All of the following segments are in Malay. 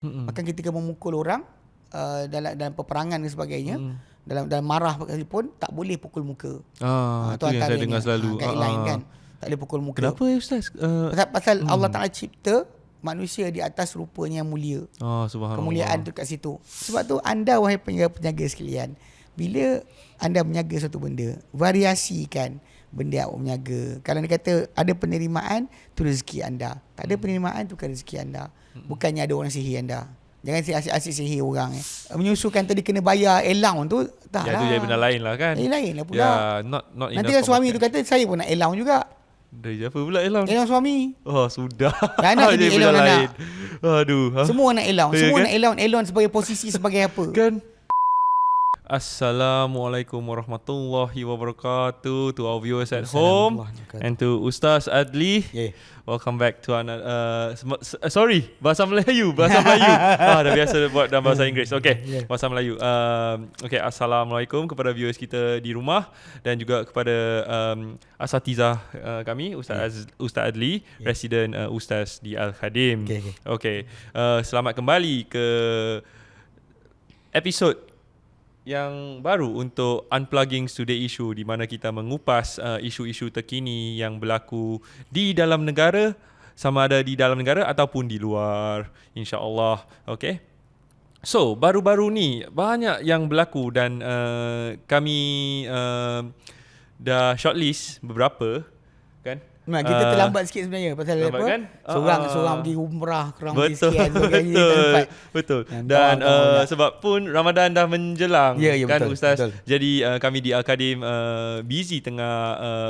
Bahkan ketika memukul orang dalam peperangan dan sebagainya, dalam marah pun tak boleh pukul muka. Itu yang saya dengar selalu. Guideline kan. Tak boleh pukul muka. Kenapa ya Ustaz? Pasal Allah Ta'ala cipta manusia di atas rupanya yang mulia. Subhanallah. Kemuliaan tu kat situ. Sebab tu anda wahai penjaga sekalian, bila anda menjaga satu benda, variasikan benda yang menjaga. Kalau dia kata ada penerimaan, tu rezeki anda. Tak ada penerimaan, tu bukan rezeki anda. Bukannya ada orang sihir anda. Jangan asyik-asyik sihir orang. Menyusulkan tadi kena bayar allowance tu, tak lah. Itu jadi benda lain lah kan. Lain lah pula. Not nanti kan suami tu kata, saya pun nak allowance juga. Dari apa pula allowance? Allowance suami. Sudah. Anak jadi allowance anak. Aduh. Semua nak allowance. Semua kan? nak allowance sebagai posisi sebagai apa? Kan? Assalamualaikum warahmatullahi wabarakatuh to our viewers at home and to Ustaz Adli. Welcome back to another sorry, bahasa Melayu. Dah biasa buat dalam bahasa Inggeris. Okey, bahasa Melayu. Okey, assalamualaikum kepada viewers kita di rumah dan juga kepada asatizah kami Ustaz Adli, resident Ustaz di Al-Khadim. Okey. Selamat kembali ke episod yang baru untuk Unplugging Today Issue, di mana kita mengupas isu-isu terkini yang berlaku di dalam negara, sama ada di dalam negara ataupun di luar, insya-Allah. Okay. So, baru-baru ni banyak yang berlaku dan kami dah shortlist beberapa, kan? Kita terlambat sikit sebenarnya pasal apa? Kan? Seorang pergi umrah, kurang pergi sekian sebagainya. Betul. Dan sebab pun Ramadan dah menjelang, kan betul, Ustaz. Betul. Jadi kami di Al-Khadim busy tengah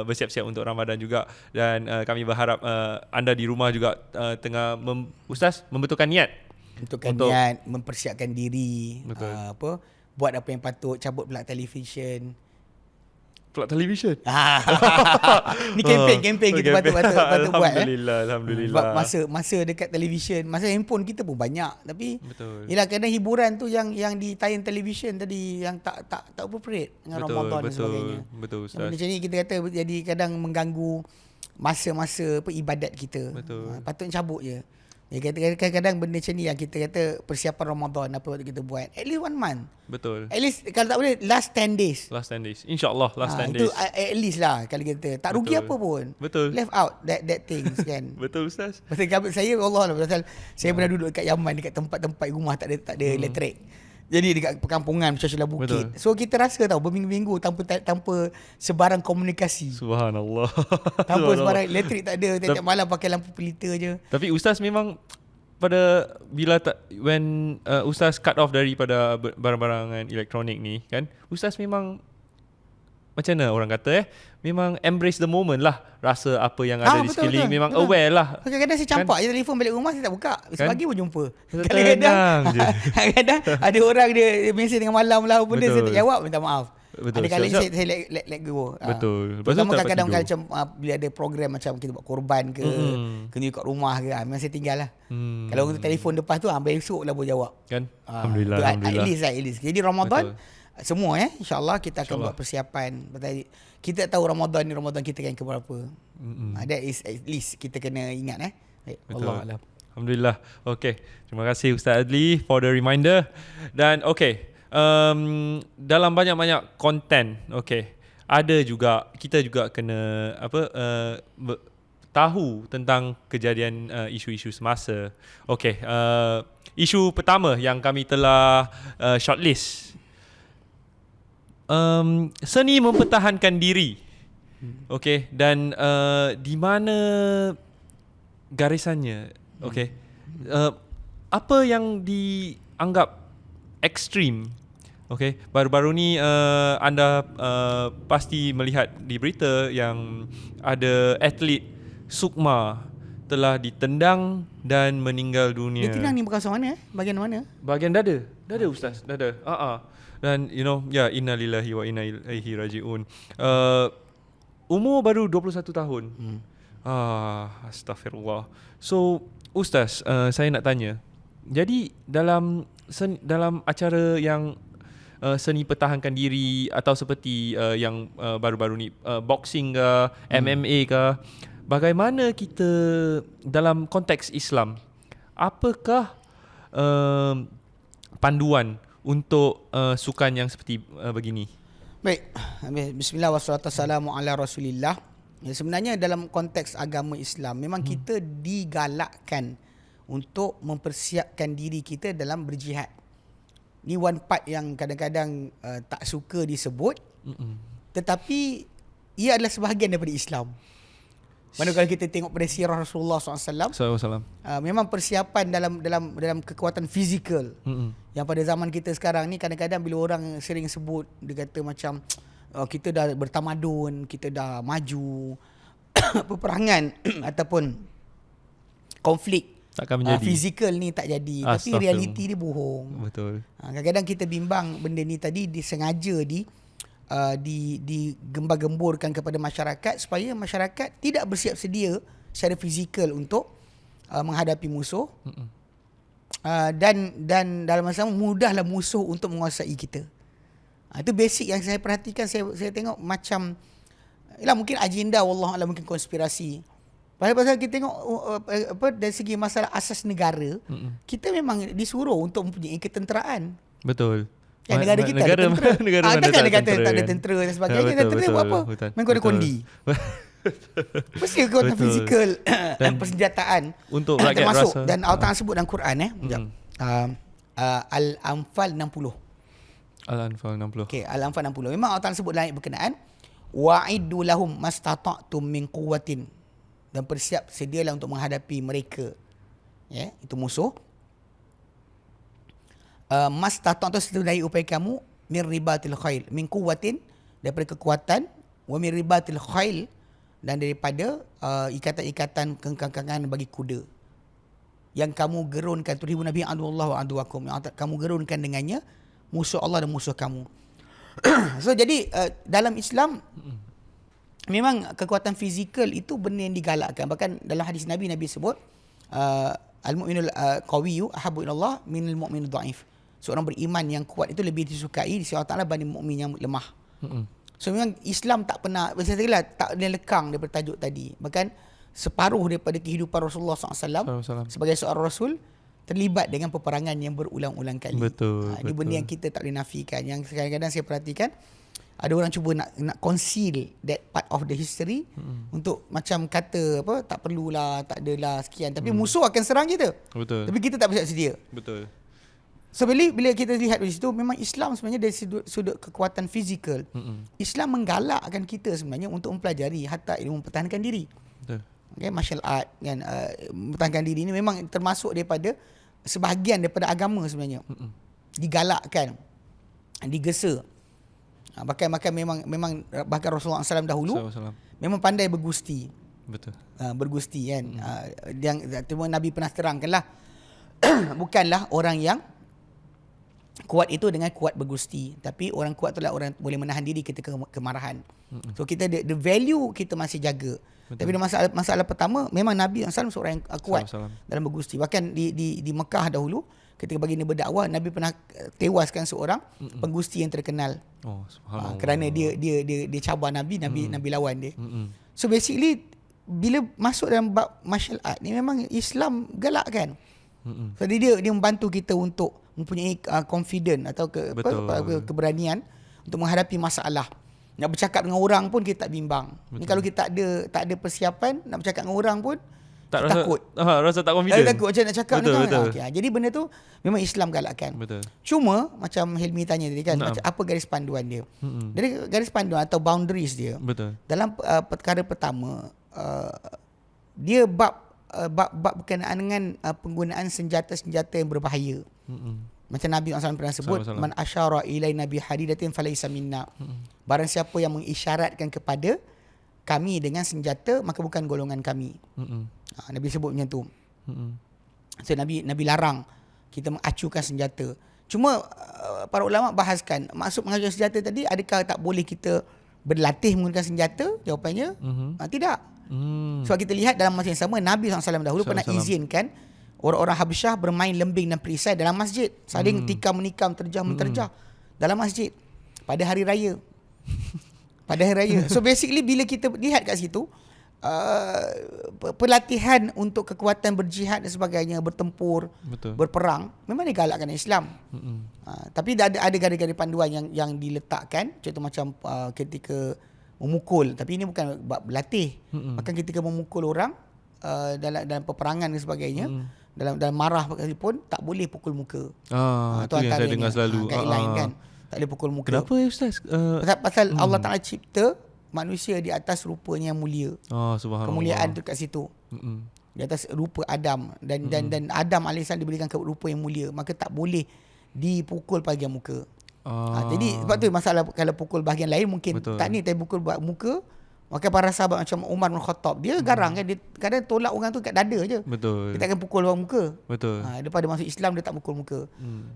bersiap-siap untuk Ramadan juga, dan kami berharap anda di rumah juga tengah Ustaz membetulkan niat. Niat, mempersiapkan diri, buat apa yang patut, cabut pelak televisyen. Plug television. Ni kempen kita patut buat. Alhamdulillah. Masa dekat televisyen, masa handphone kita pun banyak, tapi betul. Yalah, kadang hiburan tu yang ditayang televisyen tadi yang tak appropriate dengan Ramadan dan sebagainya. Betul Ustaz. Macam ni kita kata jadi kadang mengganggu masa-masa ibadat kita. Patutnya cabut je. Kadang-kadang benda macam ni yang kita kata persiapan Ramadan, apa waktu kita buat, at least 1 month. Betul. At least kalau tak boleh last 10 days. InsyaAllah last 10 days. Itu at least lah kalau kita. Tak rugi apa pun. Betul. Left out that things kan. Betul Ustaz. Pasal saya Allah lah, pasal saya pernah duduk dekat Yaman, dekat tempat-tempat rumah tak ada elektrik. Jadi dekat perkampungan, celah bukit. Betul. So kita rasa tahu berminggu-minggu tanpa sebarang komunikasi. Subhanallah. Tanpa sebarang elektrik tak ada, tiap malam pakai lampu pelita je. Tapi Ustaz memang pada when Ustaz cut off daripada barang-barangan elektronik ni kan, Ustaz memang macam mana orang kata memang embrace the moment lah, rasa apa yang ada di sekeliling, memang aware lah. Kadang-kadang saya campak je telefon balik rumah, saya tak buka. Pagi pun jumpa. Kadang-kadang ada orang dia mesej tengah malam lah, benda saya tak jawab, minta maaf. Ada kali saya let go. Betul. Pertama kadang-kadang macam bila ada program macam kita buat korban ke, kena kat rumah ke, memang saya tinggal lah. Kalau untuk telefon lepas tu, besok lah boleh jawab. Kan? Alhamdulillah. At least. Jadi Ramadan, semua InsyaAllah kita akan buat persiapan. Kita tahu Ramadan ni Ramadan kita kan keberapa. That is at least kita kena ingat. Allah Alam. Alhamdulillah. Okay. Terima kasih Ustaz Adli for the reminder. Dan dalam banyak-banyak konten, ada juga kita juga kena tahu tentang kejadian isu-isu semasa. Isu pertama yang kami telah shortlist, seni mempertahankan diri. Dan di mana garisannya? Apa yang dianggap ekstrim? Baru-baru ni anda pasti melihat di berita yang ada atlet Sukma telah ditendang dan meninggal dunia. Dia tendang ni bekas mana? Bahagian mana? Bahagian dada. Dada Ustaz, dada. Dan inna lillahi wa inna ilaihi raji'un. Umur baru 21 tahun. Astaghfirullah. So Ustaz, saya nak tanya. Jadi dalam acara yang seni pertahankan diri atau seperti yang baru-baru ni boxing ke, MMA ke, bagaimana kita dalam konteks Islam, apakah panduan untuk sukan yang seperti begini? Baik, bismillah wassalatu wassalamu ala rasulillah. Ya, sebenarnya dalam konteks agama Islam memang kita digalakkan untuk mempersiapkan diri kita dalam berjihad. Ni one part yang kadang-kadang tak suka disebut, tetapi ia adalah sebahagian daripada Islam. Mana kalau kita tengok pada sirah Rasulullah SAW, memang persiapan dalam kekuatan fizikal. Yang pada zaman kita sekarang ni kadang-kadang bila orang sering sebut, dia kata macam kita dah bertamadun, kita dah maju, peperangan ataupun konflik takkan menjadi. Fizikal ni tak jadi, tapi realiti dia bohong. Betul. Kadang-kadang kita bimbang benda ni tadi disengaja digembar-gemburkan kepada masyarakat supaya masyarakat tidak bersiap sedia secara fizikal untuk menghadapi musuh. Dan dalam masa sama mudahlah musuh untuk menguasai kita. Itu basic yang saya perhatikan. Saya tengok macam mungkin agenda wallahualam, mungkin konspirasi. Pasal kita tengok dari segi masalah asas negara, kita memang disuruh untuk mempunyai ketenteraan. Betul. Negara kita negara mana takkan dia kata tentera, tak ada tentera dan sebagainya. Tentera buat apa? Main kondi. Mesti kekuatan fizikal dan persenjataan untuk rakyat termasuk rasa. dan Allah Ta'ala sebut dalam Quran Al-Anfal 60. Al-Anfal 60. Okey, Al-Anfal 60. Memang Allah Ta'ala sebut dalam ayat berkenaan, wa'iddu lahum mastata'tum min quwwatin, dan bersiap sedialah untuk menghadapi mereka. Ya, itu musuh. Mastata'tum sedaya upaya kamu, min ribatil khail, min quwwatin, daripada kekuatan, wa min ribatil khail, dan daripada ikatan-ikatan kengkangan bagi kuda yang kamu gerunkan, turibu nabi adullah wa aduwakum, yang kamu gerunkan dengannya musuh Allah dan musuh kamu. So jadi dalam Islam memang kekuatan fizikal itu benda yang digalakkan. Bahkan dalam hadis Nabi sebut al-mu'minul qawiyyu ahabbu ilallah minal mu'minul dhaif. Seorang beriman yang kuat itu lebih disukai di sisi Allah Taala berbanding mukmin yang lemah. So memang Islam tak pernah, saya tak ada lekang daripada tajuk tadi. Bahkan separuh daripada kehidupan Rasulullah SAW sebagai seorang Rasul terlibat dengan peperangan yang berulang-ulang kali. Betul. Ini benda yang kita tak boleh nafikan. Yang kadang-kadang saya perhatikan, ada orang cuba nak conceal that part of the history untuk macam kata tak perlulah, tak adalah sekian. Tapi musuh akan serang kita. Betul. Tapi kita tak bersiap sedia. Betul. So bila kita lihat dari situ, memang Islam sebenarnya dari sudut kekuatan fizikal, Islam menggalakkan kita sebenarnya untuk mempelajari hatta ilmu mempertahankan diri. Betul. Okay, martial art kan, mempertahankan diri ini memang termasuk daripada sebahagian daripada agama sebenarnya. Digalakkan, digesa. Bahkan memang bahkan Rasulullah SAW dahulu memang pandai bergusti. Betul. Bergusti kan. Yang Nabi pernah terangkanlah bukanlah orang yang kuat itu dengan kuat bergusti, tapi orang kuat itulah orang boleh menahan diri ketika kemarahan. So kita the value kita masih jaga. Betul. Tapi masalah pertama memang Nabi SAW seorang yang kuat dalam bergusti. Bahkan di Mekah dahulu ketika baginda berdakwah, Nabi pernah tewaskan seorang penggusti yang terkenal. Oh, subhanallah. Kerana dia cabar Nabi lawan dia. So basically bila masuk dalam bab martial art ni memang Islam galakkan. Jadi dia membantu kita untuk mempunyai confident atau keberanian untuk menghadapi masalah. Nak bercakap dengan orang pun kita tak bimbang. Ni kalau kita tak ada persiapan nak bercakap dengan orang pun tak takut. Rasa tak confident. Takut macam nak cakap betul, ni betul. Okay. Jadi benda tu memang Islam galakkan. Betul. Cuma macam Helmi tanya tadi kan, macam apa garis panduan dia? Dari garis panduan atau boundaries dia. Betul. Dalam perkara pertama dia bab berkenaan dengan penggunaan senjata-senjata yang berbahaya. Macam Nabi SAW pernah sebut, man asyara ilaina bi hadidatin falaysa minna. Barang siapa yang mengisyaratkan kepada kami dengan senjata, maka bukan golongan kami. Nabi sebut macam tu. So Nabi larang kita mengacukan senjata. Cuma para ulama bahaskan maksud mengacukan senjata tadi, adakah tak boleh kita berlatih menggunakan senjata? Jawapannya tidak. Sebab kita lihat dalam masa yang sama Nabi SAW dahulu pernah izinkan orang-orang Habsyah bermain lembing dan perisai dalam masjid, saling tikam menikam, terjah menterjah dalam masjid pada hari raya. So basically bila kita lihat kat situ, pelatihan untuk kekuatan berjihad dan sebagainya, bertempur, Betul. berperang, memang digalakkan Islam. Tapi ada garis-garis panduan yang diletakkan, contoh macam ketika memukul, tapi ini bukan berlatih. Bahkan ketika memukul orang dalam peperangan dan sebagainya, dalam marah pun tak boleh pukul muka. Itu yang saya dengar selalu. Guideline kan. Tak boleh pukul muka. Kenapa Ustaz? Pasal Allah Ta'ala cipta manusia di atas rupanya yang mulia. Subhanallah. Kemuliaan tu kat situ. Di atas rupa Adam dan Adam AS diberikan rupa yang mulia, maka tak boleh dipukul bahagian muka. Jadi sebab tu masalah kalau pukul bahagian lain mungkin Betul. tak ni, tapi pukul muka, maka para sahabat macam Umar bin Khattab, dia garang kan, dia kadang tolak orang tu kat dada je. Betul. Dia takkan pukul orang muka. Betul. Daripada masuk Islam dia tak pukul muka.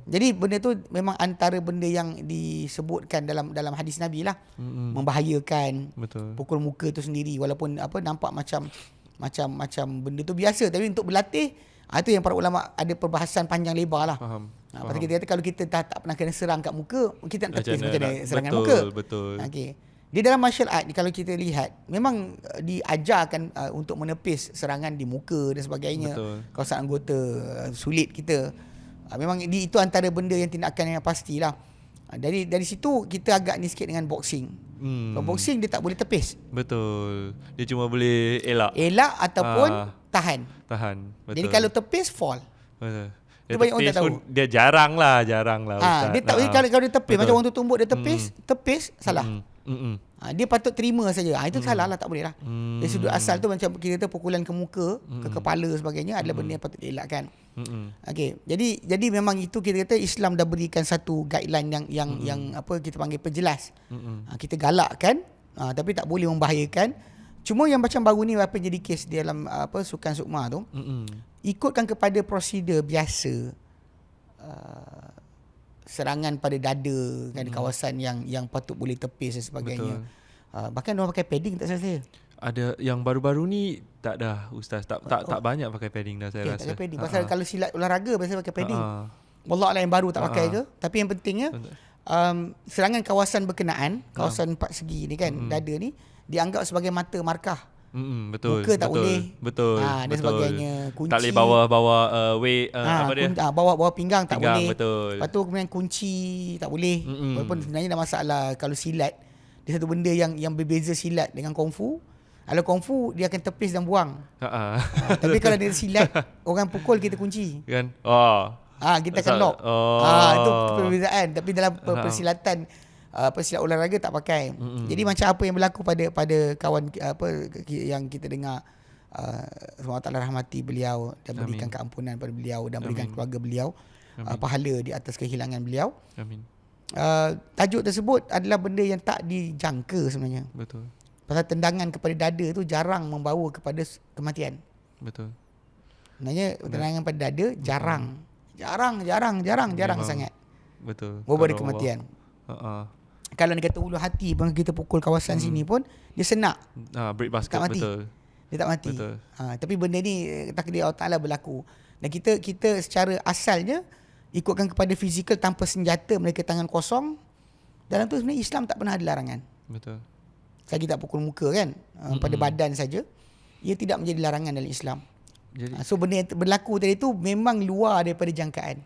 Jadi benda tu memang antara benda yang disebutkan dalam hadis Nabi lah. Membahayakan. Betul. Pukul muka tu sendiri, walaupun nampak macam benda tu biasa, tapi untuk berlatih itu yang para ulama ada perbahasan panjang lebar lah. Faham. Pasal kita kata kalau kita tak pernah kena serang kat muka, kita nak tepis macam mana serangan betul, muka. Betul. Okey. Di dalam martial art ni, kalau kita lihat, memang diajarkan untuk menepis serangan di muka dan sebagainya. Betul. Kawasan anggota sulit kita. Memang itu antara benda yang tindakan yang pastilah. Dari situ kita agak ni sikit dengan boxing. Kalau boxing dia tak boleh tepis. Betul. Dia cuma boleh Elak ataupun tahan. Betul. Jadi kalau tepis, fall. Betul. Dia banyak orang tak tahu. Dia jarang lah Ustaz. Dia tak boleh kalau dia tepis. Macam orang tu tumbuk dia tepis, salah. Dia patut terima saja. Itu salah lah, tak boleh lah. Dari sudut asal tu macam kita kata pukulan ke muka, ke kepala sebagainya adalah benda yang patut dielakkan. Okey. Jadi memang itu kita kata Islam dah berikan satu guideline yang apa kita panggil penjelas. Kita galakkan, tapi tak boleh membahayakan. Cuma yang macam baru ni apa jadi kes di dalam sukan sukma tu, ikutkan kepada prosedur biasa. Serangan pada dada kan, kawasan yang patut boleh tepis dan sebagainya. Bahkan orang pakai padding tak salah saya. Ada yang baru-baru ni tak dah Ustaz, tak banyak pakai padding dah saya rasa. Tak pakai padding. Pasal kalau silat olahraga biasa pakai padding. Wallah yang baru tak pakai ke, tapi yang pentingnya serangan kawasan berkenaan, kawasan empat segi ni kan, dada ni dianggap sebagai mata markah. Betul. Muka tak boleh. Betul. Dan sebagainya. Kunci. Tak boleh bawa weight apa dia? Bawa pinggang tak boleh. Betul. Lepas tu kemudian kunci tak boleh. Walaupun sebenarnya dah masalah kalau silat. Dia satu benda yang berbeza silat dengan kungfu. Kalau kungfu dia akan tepis dan buang. Tapi kalau dia silat, orang pukul kita kunci. Kan? Kita akan lock. Itu perbezaan. Tapi dalam persilatan silat olahraga tak pakai. Jadi macam apa yang berlaku pada kawan yang kita dengar, Allah Ta'ala rahmati beliau dan berikan keampunan pada beliau dan berikan keluarga beliau pahala di atas kehilangan beliau. Amin. Tajuk tersebut adalah benda yang tak dijangka sebenarnya. Betul. Pasal tendangan kepada dada tu jarang membawa kepada kematian. Betul. Sebenarnya tendangan pada dada jarang sangat. Betul. Membawa kematian. Kalau dia kata ulu hati pun kita pukul kawasan sini pun dia senak. Break basket, tak mati. betul. Dia tak mati. Betul. Tapi benda ni takdir Allah Ta'ala berlaku. Dan kita secara asalnya ikutkan kepada fizikal tanpa senjata, mereka tangan kosong. Dalam tu sebenarnya Islam tak pernah ada larangan. Betul. Selagi tak pukul muka kan, pada badan saja, ia tidak menjadi larangan dalam Islam. Jadi, So benda yang berlaku tadi tu memang luar daripada jangkaan.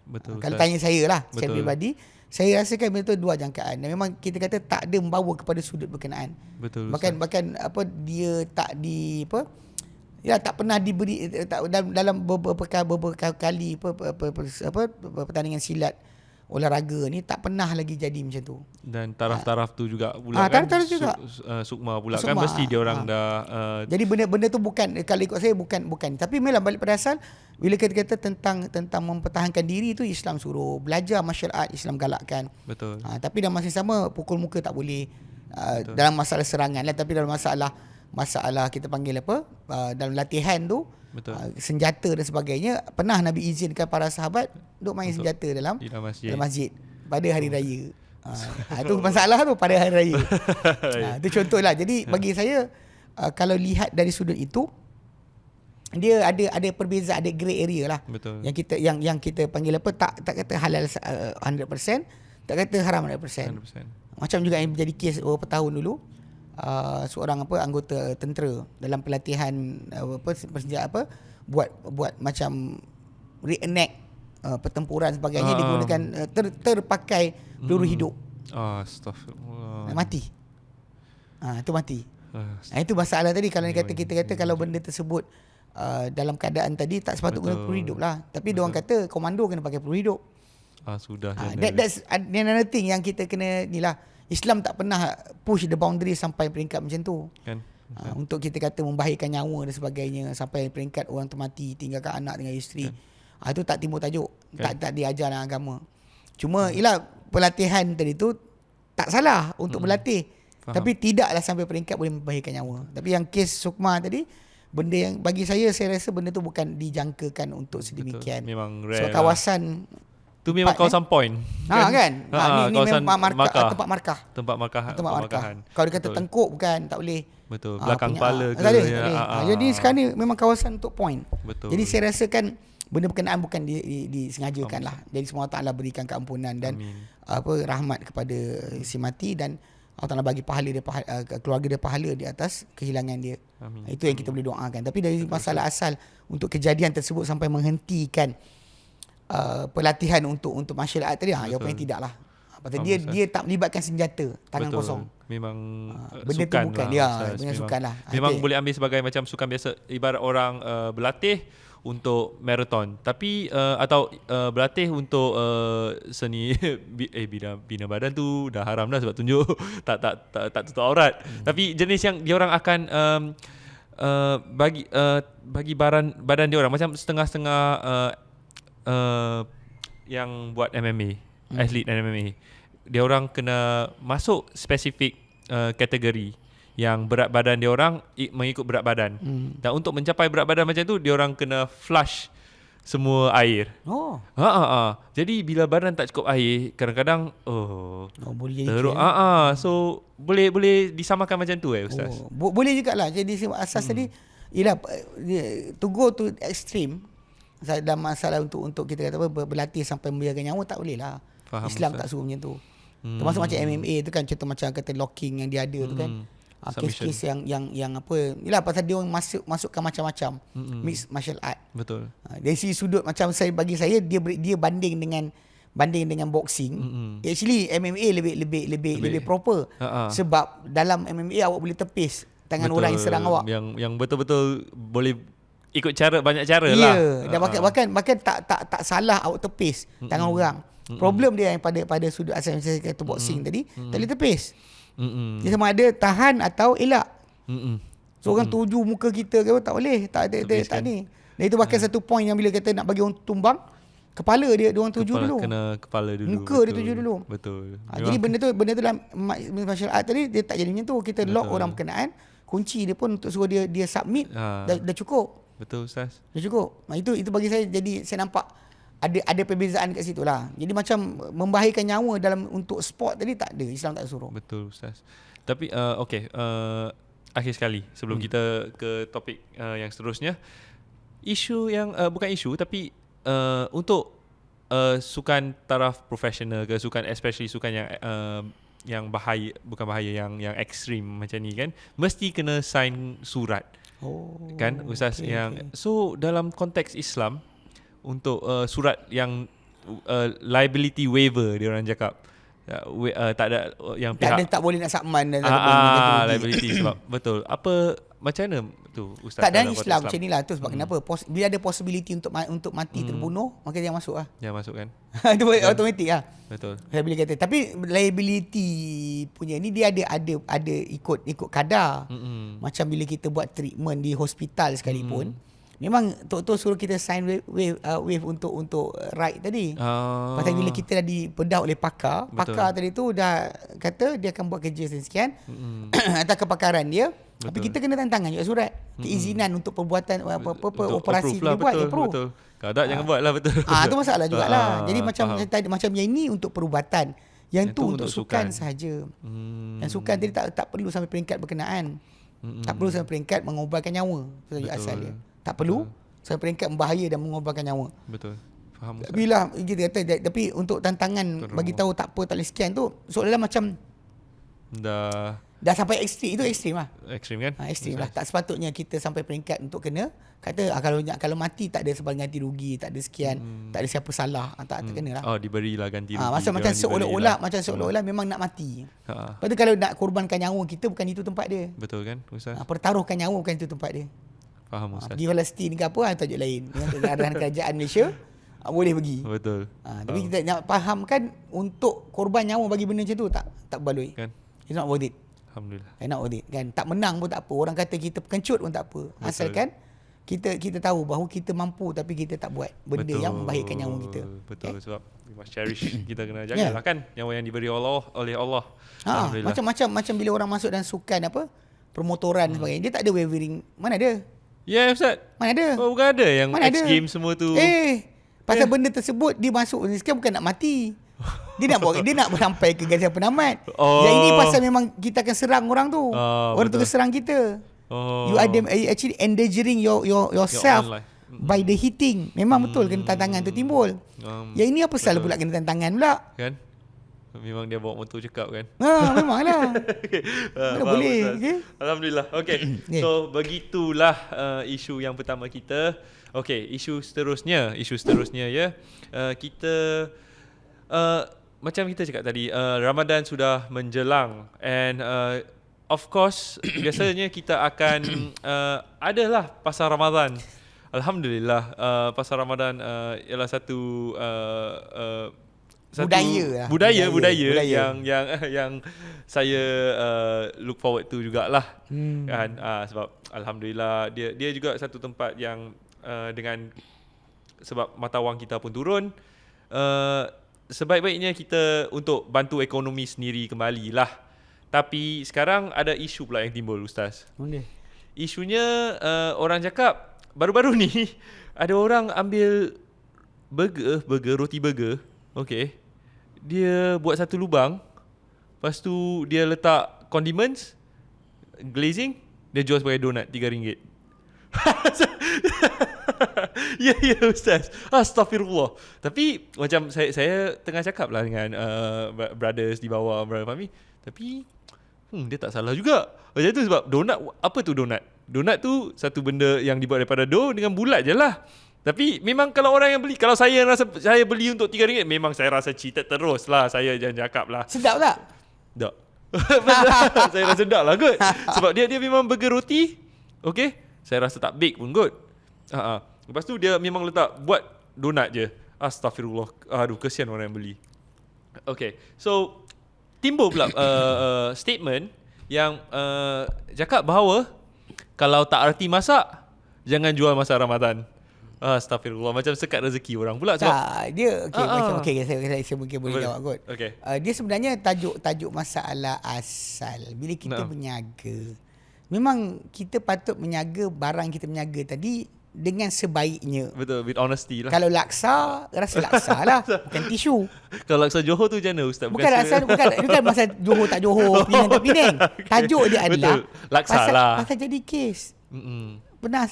betul. Kalau tanya saya lah secara Betul. peribadi, saya rasakan benda tu dua jangkaan. Dan memang kita kata tak ada membawa kepada sudut berkenaan. Betul. Bahkan dia tak tak pernah diberi dalam beberapa kali pertandingan silat olahraga ni tak pernah lagi jadi macam tu. Dan taraf-taraf tu juga pula kan. Taraf juga. Sukma pula kan Sukma, mesti dia orang dah Jadi benda tu bukan, kalau ikut saya bukan. Tapi memang balik pada asal, bila kita kata tentang mempertahankan diri tu Islam suruh belajar martial art, Islam galakkan. betul. Tapi dalam masa yang sama pukul muka tak boleh. Dalam masalah serangan lah, tapi dalam masalah kita panggil dalam latihan tu, Betul. senjata dan sebagainya, pernah Nabi izinkan para sahabat duk main senjata di dalam masjid. pada hari raya. Itu masalah tu pada hari raya. Itu contohlah. Jadi bagi saya, kalau lihat dari sudut itu, dia ada perbezaan, ada grey area lah. Betul. Yang kita panggil tak kata halal 100%, tak kata haram 100%. 100%. Macam juga yang menjadi kes beberapa tahun dulu, seorang anggota tentera dalam pelatihan buat macam reenact pertempuran sebagainya, dia gunakan terpakai peluru hidup. Astaghfirullah. Mati. Itu mati. Itu masalah tadi kalau kita kata kalau benda tersebut dalam keadaan tadi tak sepatutnya guna peluru hidup lah. Tapi diorang kata komando kena pakai peluru hidup. Sudah. That's another thing yang kita kena ni lah. Islam tak pernah push the boundary sampai peringkat macam tu. Kan? Untuk kita kata membahayakan nyawa dan sebagainya, sampai peringkat orang tu mati tinggalkan anak dengan isteri. Itu tak timbul tajuk. Tak diajar dalam agama. Cuma ialah pelatihan tadi tu tak salah untuk berlatih. Faham. Tapi tidaklah sampai peringkat boleh membahayakan nyawa. Tapi yang kes Sukma tadi, benda yang bagi saya rasa benda tu bukan dijangkakan untuk sedemikian. Memang rare. So kawasan tu memang kawasan point. Kan? Ni kawasan memang tempat markah. Tempat markahan. Kalau dia kata tengkuk bukan, tak boleh. Betul. Belakang kepala ke. Tak boleh. Jadi sekarang ni memang kawasan untuk point. Betul. Jadi saya rasakan benda berkenaan bukan disengajakan lah. Jadi semua Allah Ta'ala berikan keampunan dan rahmat kepada si mati, dan Allah Ta'ala bagi pahala dia, keluarga dia pahala di atas kehilangan dia. Amin. Itu yang kita boleh doakan. Tapi dari masalah asal untuk kejadian tersebut sampai menghentikan pelatihan untuk martial art tadi, jawapannya tidaklah. Pasal dia tak melibatkan senjata, tangan kosong. Memang benda sukan tu bukan lah. Memang sukan lah. Memang boleh ambil sebagai macam sukan biasa. Ibarat orang berlatih untuk marathon, tapi atau berlatih untuk seni bina badan tu dah haram dah sebab tunjuk tak tutup aurat. Tapi jenis yang diorang akan bagi badan diorang macam setengah-setengah yang buat MMA, atlet MMA, diorang kena masuk spesifik kategori yang berat badan dia orang mengikut berat badan. Dan untuk mencapai berat badan macam tu, dia orang kena flush semua air. Jadi bila badan tak cukup air, kadang-kadang boleh teruk. So boleh disamakan macam tu Ustaz. Boleh jugalah. Jadi asas tadi ialah to go to extreme dalam masalah untuk kita kata berlatih sampai membiarkan nyawa, tak boleh lah. Faham, Islam Ustaz. tak suruh macam tu. Termasuk macam MMA tu kan, contoh macam kata locking yang dia ada tu kan. Kes-kes yang yalah pasal dia orang masukkan macam-macam mixed martial art. Betul. Dari segi sudut macam bagi saya dia banding dengan boxing. Actually MMA lebih proper. Sebab dalam MMA awak boleh tepis tangan orang yang serang awak. Yang betul-betul boleh ikut banyak cara lah. Ya, dan bahkan tak salah awak tepis tangan orang. Problem dia yang pada sudut asal saya kata boxing tadi, tak boleh tepis. Dia sama ada tahan atau elak. So orang tuju muka kita ke tak boleh, tak ni. Dan itu bahkan satu point yang bila kata nak bagi orang tumbang, kepala dia orang tuju dulu. Kena kepala dulu. Muka dia tuju dulu. Betul. Jadi benda tu dalam martial art tadi dia tak jadi macam tu. Kita lock orang berkenaan, kunci dia pun untuk suruh dia submit, dah cukup. Betul Ustaz. Dah cukup. Itu bagi saya, jadi saya nampak ada perbezaan kat situ lah. Jadi macam membahayakan nyawa dalam untuk sport tadi tak ada, Islam tak suruh. Betul Ustaz. Tapi akhir sekali sebelum kita ke topik yang seterusnya, isu yang bukan isu tapi untuk sukan taraf profesional ke sukan, especially sukan yang bahaya, bukan bahaya, yang ekstrim macam ni kan, mesti kena sign surat. Kan Ustaz, so dalam konteks Islam, untuk surat yang liability waiver dia orang cakap, tak ada yang pihak tak boleh nak sakman dan liability sebab betul. Apa macam mana tu Ustaz? Tak, dalam Islam macam inilah tu sebab kenapa bila ada possibility untuk mati terbunuh, maka dia masuk lah. Dia masuk kan. Itu automatik lah. Betul. Saya boleh kata. Tapi liability punya ni dia ada ikut kadar. Macam bila kita buat treatment di hospital sekalipun, memang doktor suruh kita sign wave untuk right tadi. Pasal bila kita dah dibedah oleh pakar, pakar tadi tu dah kata dia akan buat kerja sekian atas kepakaran dia. Betul. Tapi kita kena tantangan juga surat keizinan untuk perbuatan operasi dia buat. Betul. Kalau tak jangan buat lah. Betul. Itu masalah jugalah. Jadi macam yang ini untuk perubatan, yang tu untuk sukan sahaja. Yang sukan tadi tak perlu sampai peringkat berkenaan. Tak perlu sampai peringkat mengobarkan nyawa. Itu asal dia. Tak perlu sampai peringkat membahaya dan mengorbankan nyawa. Betul. Faham Ustaz. Bila kita kata, tapi untuk tantangan bagi tahu tak apa, tak boleh sekian tu, seolah-olah macam dah sampai ekstrim. Itu ekstrim lah. Ekstrim kan? Ekstrim lah. Tak sepatutnya kita sampai peringkat untuk kena kata kalau mati tak ada sebab ganti rugi, tak ada sekian, tak ada siapa salah, tak kena lah. Diberilah ganti rugi. Macam seolah-olah memang nak mati. Lepas tu kalau nak korbankan nyawa kita, bukan itu tempat dia. Betul kan Ustaz? Pertaruhkan nyawa bukan itu tempat dia. Faham Ustaz. Pergi Palestin ke apa, tajuk lain. Dengan keadaan kerajaan Malaysia, boleh pergi. Betul. Tapi kita nak fahamkan untuk korban nyawa bagi benda macam tu tak berbaloi. Kan? It's not worth it. Alhamdulillah. Not worth it. Kan? Tak menang pun tak apa. Orang kata kita pengecut pun tak apa. Betul. Asalkan kita tahu bahawa kita mampu tapi kita tak buat benda yang membahayakan nyawa kita. Betul. Sebab we must cherish. Kita kena jagalah kan nyawa yang diberi oleh Allah. Alhamdulillah. Macam bila orang masuk dalam sukan apa, permotoran dan sebagainya, dia tak ada wavering. Mana ada? Ya Ustaz. Mana ada? Bukan ada yang Mana X ada? Games semua tu. Pasal benda tersebut dia masuk sekarang bukan nak mati. Dia nak sampai ke garis penamat. Yang ini pasal memang kita akan serang orang tu. Orang tu akan serang kita. You are actually endangering yourself by the hitting. Memang betul kena tantangan tu timbul. Yang ini apa salah pula kena tantangan pula? Kan? Memang dia bawa motor cekap kan? Memanglah. Mana boleh. Okay? Alhamdulillah. Okay. So begitulah isu yang pertama kita. Okay, isu seterusnya ya. Kita macam kita cakap tadi, Ramadan sudah menjelang and of course biasanya kita akan adalah pasar Ramadan. Alhamdulillah, pasar Ramadan ialah satu budaya yang saya look forward to jugalah. Kan sebab alhamdulillah dia juga satu tempat yang dengan sebab mata wang kita pun turun, sebaik-baiknya kita untuk bantu ekonomi sendiri kembali lah. Tapi sekarang ada isu pula yang timbul Ustaz. Isunya orang cakap baru-baru ni ada orang ambil roti burger. Okay, dia buat satu lubang, lepas tu dia letak condiments, glazing, dia jual sebagai donat RM3. Ya Ustaz, astaghfirullah. Tapi macam saya tengah cakap lah dengan brothers di bawah, brother Fahmi, tapi dia tak salah juga macam tu. Sebab donat, apa tu donat? Donat tu satu benda yang dibuat daripada dough dengan bulat je lah. Tapi memang kalau orang yang beli, kalau saya beli untuk RM3, memang saya rasa cheated terus lah. Saya jangan cakap lah. Sedap tak? Tak. Saya rasa sedap lah kot. Sebab dia memang burger roti. Okay, saya rasa tak bake pun kot. Lepas tu dia memang buat donat je. Astaghfirullah. Aduh, kesian orang yang beli. Okay, so timbul pula statement yang cakap bahawa kalau tak erti masak, jangan jual masa Ramadan. Astaghfirullah, macam sekat rezeki orang pula. Sebab dia macam saya mungkin boleh jawab kot. Dia sebenarnya tajuk masalah asal. Bila kita berniaga, memang kita patut menjaga barang kita berniaga tadi dengan sebaiknya. Betul, with honesty lah. Kalau laksa, rasa laksa lah, bukan tisu. Kalau laksa Johor tu macam mana Ustaz? Bukan masa Johor tak Johor, Penang tak Penang. Tajuk dia adalah laksa lah. Pasal jadi kes. Pernah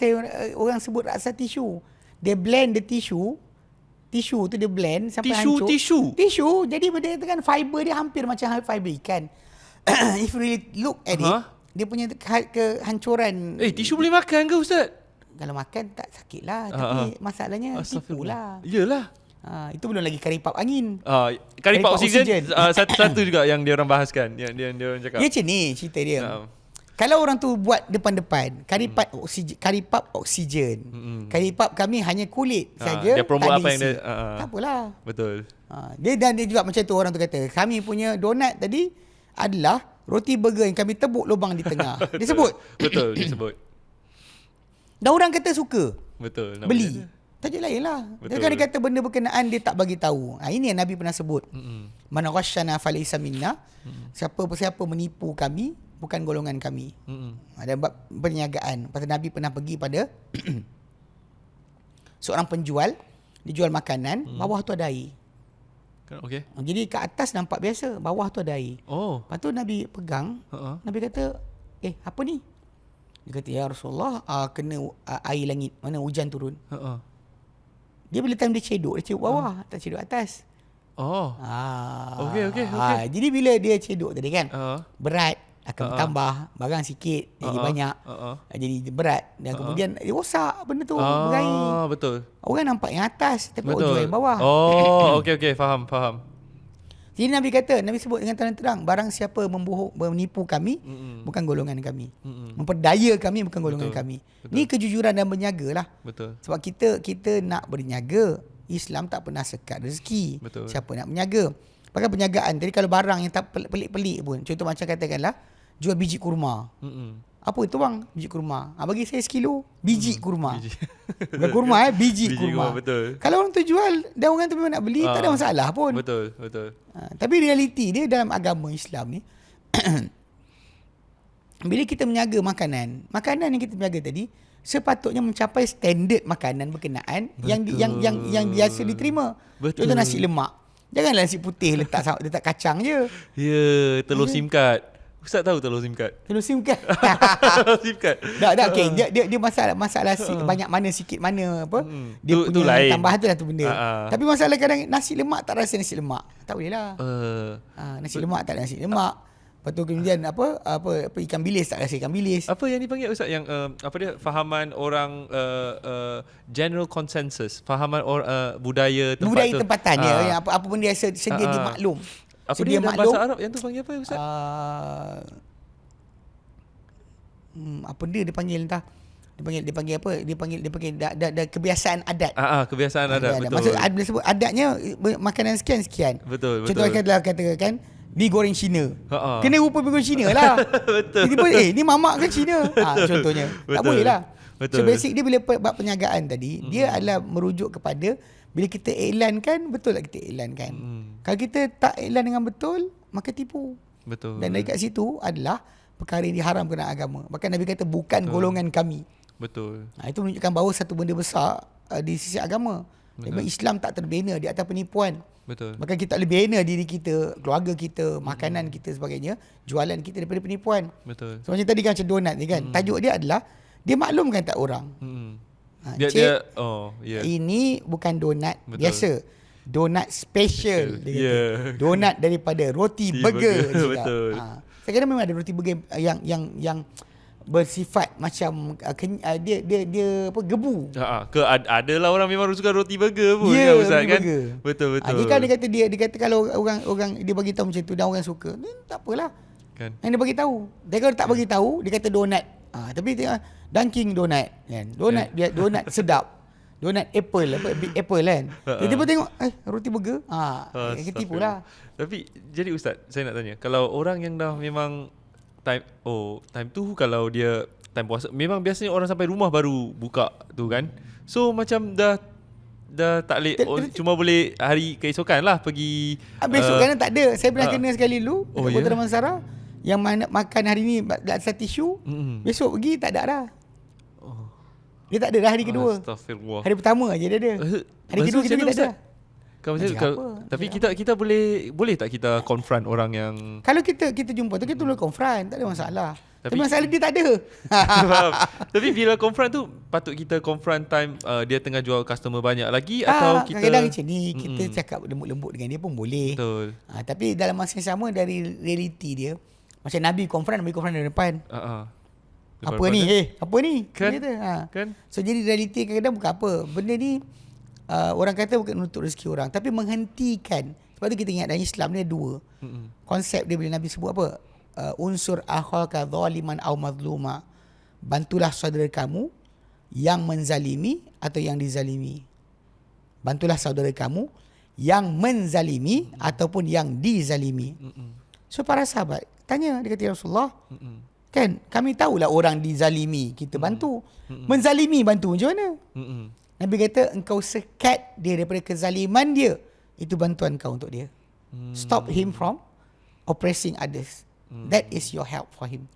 orang sebut laksa tisu. Dia blend the tissue tu dia blend sampai hancur. Tisu. Jadi benda tu kan fiber dia hampir macam fiber ikan. If you really look at it, dia punya kehancuran. Tisu boleh makan ke Ustaz? Kalau makan tak sakit lah. Tapi masalahnya tipu lah. Yelah. Itu belum lagi karipap angin. Karipap oksigen. Satu juga yang dia orang bahaskan. Yang dia orang cakap. Dia macam ni cerita dia. Kalau orang tu buat depan-depan karipap oksigen. Karipap kami hanya kulit saja. Dia promote apa yang dia tak apalah. Betul. Dia juga macam tu, orang tu kata kami punya donat tadi adalah roti burger yang kami tebuk lubang di tengah. Dia sebut. Betul, dia sebut. Dan orang kata suka. Betul. Beli. Tajuk lain lah. Dia kan dia kata benda berkenaan dia tak bagi tahu. Ini yang Nabi pernah sebut. Man ghasyana falaysa minna. Siapa menipu kami bukan golongan kami. Ada perniagaan. Pasal Nabi pernah pergi pada seorang penjual, dia jual makanan, bawah tu ada air. Okay. Jadi kat atas nampak biasa, bawah tu ada air. Lepas tu Nabi pegang, Nabi kata, apa ni? Dia kata, ya Rasulullah, kena air langit, mana hujan turun. Dia bila time dia cedok bawah, tak cedok atas. Okay. Jadi bila dia cedok tadi kan, berat. akan bertambah, barang sikit jadi banyak, jadi berat, dan kemudian rosak benda tu berair. Betul. Orang nampak yang atas tapi orang jual yang bawah. Okey, faham. Jadi Nabi sebut dengan terang-terang, barang siapa menipu kami, bukan golongan kami. Memperdaya kami, bukan golongan kami. Ni kejujuran dan berniaga lah. Betul. Sebab kita nak berniaga, Islam tak pernah sekat rezeki. Betul. Siapa nak berniaga? Bahkan perniagaan, jadi kalau barang yang tak pelik-pelik pun, contoh macam katakanlah, jual biji kurma. Apa itu bang? Biji kurma. Bagi saya 1 kilo biji kurma. Bukan kurma biji kurma. Betul. Kalau orang tu jual dan orang tu memang nak beli, tak ada masalah pun. Betul. Tapi realiti dia dalam agama Islam ni, bila kita menjaga makanan yang kita menjaga tadi sepatutnya mencapai standard makanan berkenaan yang biasa diterima. Betul. Contoh nasi lemak. Janganlah nasi putih letak kacang je. Ya, telur SIM card. Ustaz tahu telur SIM card? Telur SIM card. SIM card. Dah okey. Dia masalah banyak mana sikit mana apa. Dia tu punya lain. tambahan tu lah tu benda. Tapi masalah kadang nasi lemak tak rasa nasi lemak. Tak boleh lah. Nasi lemak tak ada nasi lemak. Lepas tu kemudian apa ikan bilis tak rasa ikan bilis. Apa yang dipanggil Ustaz yang fahaman orang general consensus, fahaman budaya tempat budaya tu. tempatan yang apa benda yang sedia dimaklum. Apa dia dalam bahasa Arab yang tu panggil apa Ustaz? Apa dia panggil entah. Dia panggil apa? Dia panggil dah kebiasaan adat. Kebiasaan adat. Betul. Maksud ada sebut adatnya makanan sekian. Betul. Contoh katakan mi goreng Cina. Kena rupa mi goreng Cina lah. Betul. Tiba-tiba ni mamak ke Cina? Contohnya. Betul. Tak boleh lah. Betul. So basic dia bila buat perniagaan tadi, dia adalah merujuk kepada bila kita iklankan, betul tak kita iklankan. Kalau kita tak iklan dengan betul, maka tipu. Betul. Dan dari kat situ adalah perkara yang diharamkan dalam agama. Bahkan Nabi kata bukan golongan kami. Betul. Itu menunjukkan bahawa satu benda besar di sisi agama. Memang Islam tak terbina di atas penipuan. Betul. Bahkan kita lebih bina diri kita, keluarga kita, makanan kita sebagainya, jualan kita daripada penipuan. Betul. So macam tadi kan macam donat ni kan. Tajuk dia adalah dia maklumkan tak orang. Ini bukan donat biasa. Donat special. Donat daripada roti burger. Betul. Saya kira memang ada roti burger yang bersifat macam dia apa gebu. Adalah orang memang suka roti burger pun kan Ustaz kan. Burger. Betul. Dia kan dia kata kalau orang dia bagi tahu macam tu dan orang suka, tak apalah. Kan. Yang dia bagi tahu. Dia kalau tak bagi tahu, dia kata donat. Tapi Dunkin donat kan. Dia donat sedap. Donat apple big apple kan. Tiba-tiba tengok roti burger. Ketipulah. Tapi jadi Ustaz, saya nak tanya, kalau orang yang dah memang time tu kalau dia time puasa, memang biasanya orang sampai rumah baru buka tu kan. So macam dah tak boleh cuma boleh hari keesokan lah pergi. Besok kan tak ada. Saya pernah kena sekali dulu dekat Kota Damansara yang mana makan hari ni atas tisu. Besok pergi tak ada dah. Dia tak ada dah hari kedua. Astagfirullah. Hari pertama je dia ada. Hari kedua kita tak ada. Tapi kita boleh tak kita confront orang yang kalau kita jumpa tu kita boleh confront, tak ada masalah. Tapi masalah dia tak ada. Tapi bila confront tu patut kita confront time dia tengah jual customer banyak lagi atau kita kadang-kadang macam ni kita cakap lembut-lembut dengan dia pun boleh. Betul. Tapi dalam masa yang sama dari realiti dia macam Nabi confront dari depan. Apa ni? Apa ni? Kan? Kan? So jadi realiti kadang-kadang bukan apa. Benda ni orang kata bukan untuk rezeki orang, tapi menghentikan. Sebab tu kita ingat dalam Islam ni ada dua. Konsep dia bila Nabi sebut apa? Unsur akhaka zaliman aw mazluma. Bantulah saudara kamu yang menzalimi atau yang dizalimi. Bantulah saudara kamu yang menzalimi ataupun yang dizalimi. So para sahabat tanya, dia kata, ya Rasulullah, kan kami tahulah orang dizalimi kita bantu. Menzalimi bantu macam mana? Nabi kata engkau sekat dia daripada kezaliman dia. Itu bantuan kau untuk dia. Stop him from oppressing others. That is your help for him.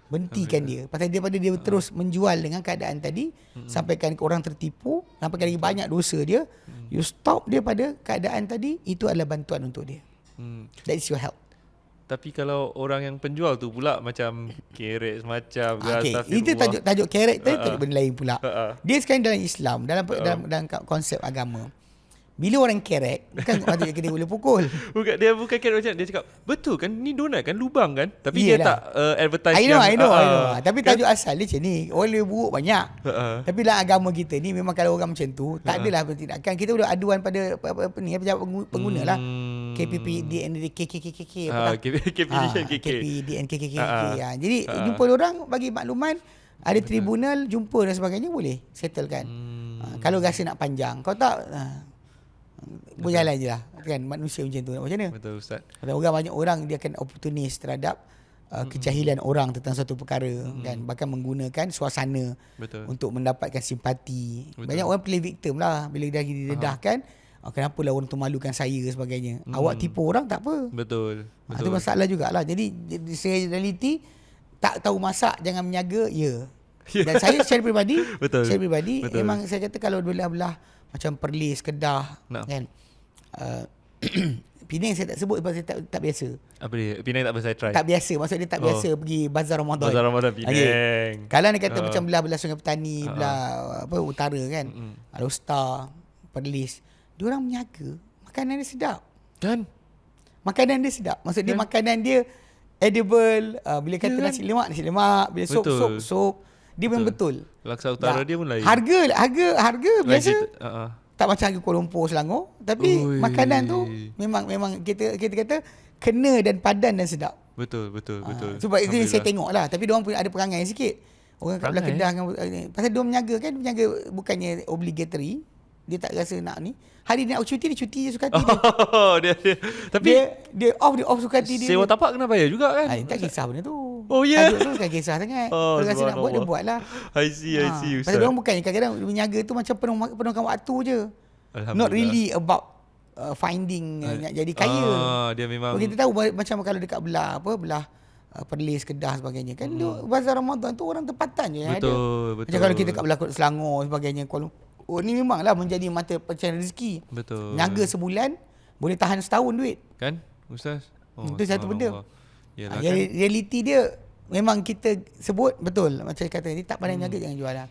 Bentikan dia. Pasal daripada dia terus menjual dengan keadaan tadi, sampaikan ke orang tertipu, sampaikan lagi banyak dosa dia, you stop dia pada keadaan tadi, itu adalah bantuan untuk dia. That is your help. Tapi kalau orang yang penjual tu pula macam kerek semacam, itu tajuk kerek tadi tajuk benda lain pula. Dia sekarang dalam Islam, dalam konsep agama. Bila orang kerek, bukan patutnya kita boleh pukul. Bukan kira macam dia cakap, betul kan ni donat kan, lubang kan. Tapi dia Iyalah. tak advertise I know. Tapi kan? tajuk asal dia macam ni. Orang boleh buruk banyak. Tapi dalam agama kita ni memang kalau orang macam tu, tak adalah tindakan. Kita boleh aduan pada apa ni, pejabat pengguna lah. KPPDN, KKKK KPDN, KKKK. Jadi jumpa orang bagi makluman, ada tribunal, jumpa dan sebagainya, boleh settlekan. Kalau rasa nak panjang, kau tak berjalan je lah kan, manusia macam tu, nak macam mana? Betul Ustaz. Kalau banyak orang dia akan oportunis terhadap kejahilan orang tentang satu perkara kan, bahkan menggunakan suasana untuk mendapatkan simpati. Banyak orang play victim lah bila dah didedahkan. Kenapa lah orang tu malukan saya sebagainya. Awak tipu orang tak apa. Betul. Itu masalah jugalah. Jadi reality, tak tahu masak jangan menyaga, ya. Dan saya secara peribadi, memang saya kata kalau belah-belah macam Perlis, Kedah kan, Penang saya tak sebut sebab saya tak biasa. Apa dia? Penang tak biasa saya try. Tak biasa, maksud dia tak biasa pergi Bazar Ramadan. Bazar Ramadan Penang. Okay. Kalau dia kata macam belah-belah Sungai Petani, belah apa utara kan, Al-Ustar, Perlis, diorang menyaga, makanan dia sedap. Kan? Makanan dia sedap. Maksud dia makanan dia edible. Bila kata nasi lemak, bila sup, dia memang betul. Laksa utara dia pun lain. Harga biasa. Tak macam harga Kuala Lumpur, Selangor, tapi makanan tu memang kita kata kena dan padan dan sedap. Betul. Sebab itu yang saya tengok lah. Tapi diorang pun ada perangai sikit. Orang kat belah Kedah kan, pasal diorang menyaga kan, menjaga bukannya obligatory. Dia tak rasa nak ni. Hari dia nak cuti, dia cuti je suka hati dia. Tapi dia off suka hati dia. Sewa tapak kena bayar juga kan? Tak kisah benda tu. Oh ya. Tajuk tu bukan kisah sangat. Kalau rasa nak buat, dia buat lah. I see Ustaz. Pasal diorang bukannya kadang-kadang menyaga tu macam penuhkan waktu je. Not really about finding nak jadi kaya. Dia memang kita tahu macam kalau dekat belah Perlis, Kedah sebagainya kan, Bazar Ramadan tu orang tempatan je yang ada. Betul. Macam kalau kita kat belah Selangor sebagainya, ni memanglah menjadi mata pencarian rezeki. Betul. Niaga sebulan boleh tahan setahun duit. Kan Ustaz? Itu satu benda. Yalah, kan? Realiti dia memang kita sebut betul. Macam kata ni, tak pandai niaga jangan jual lah.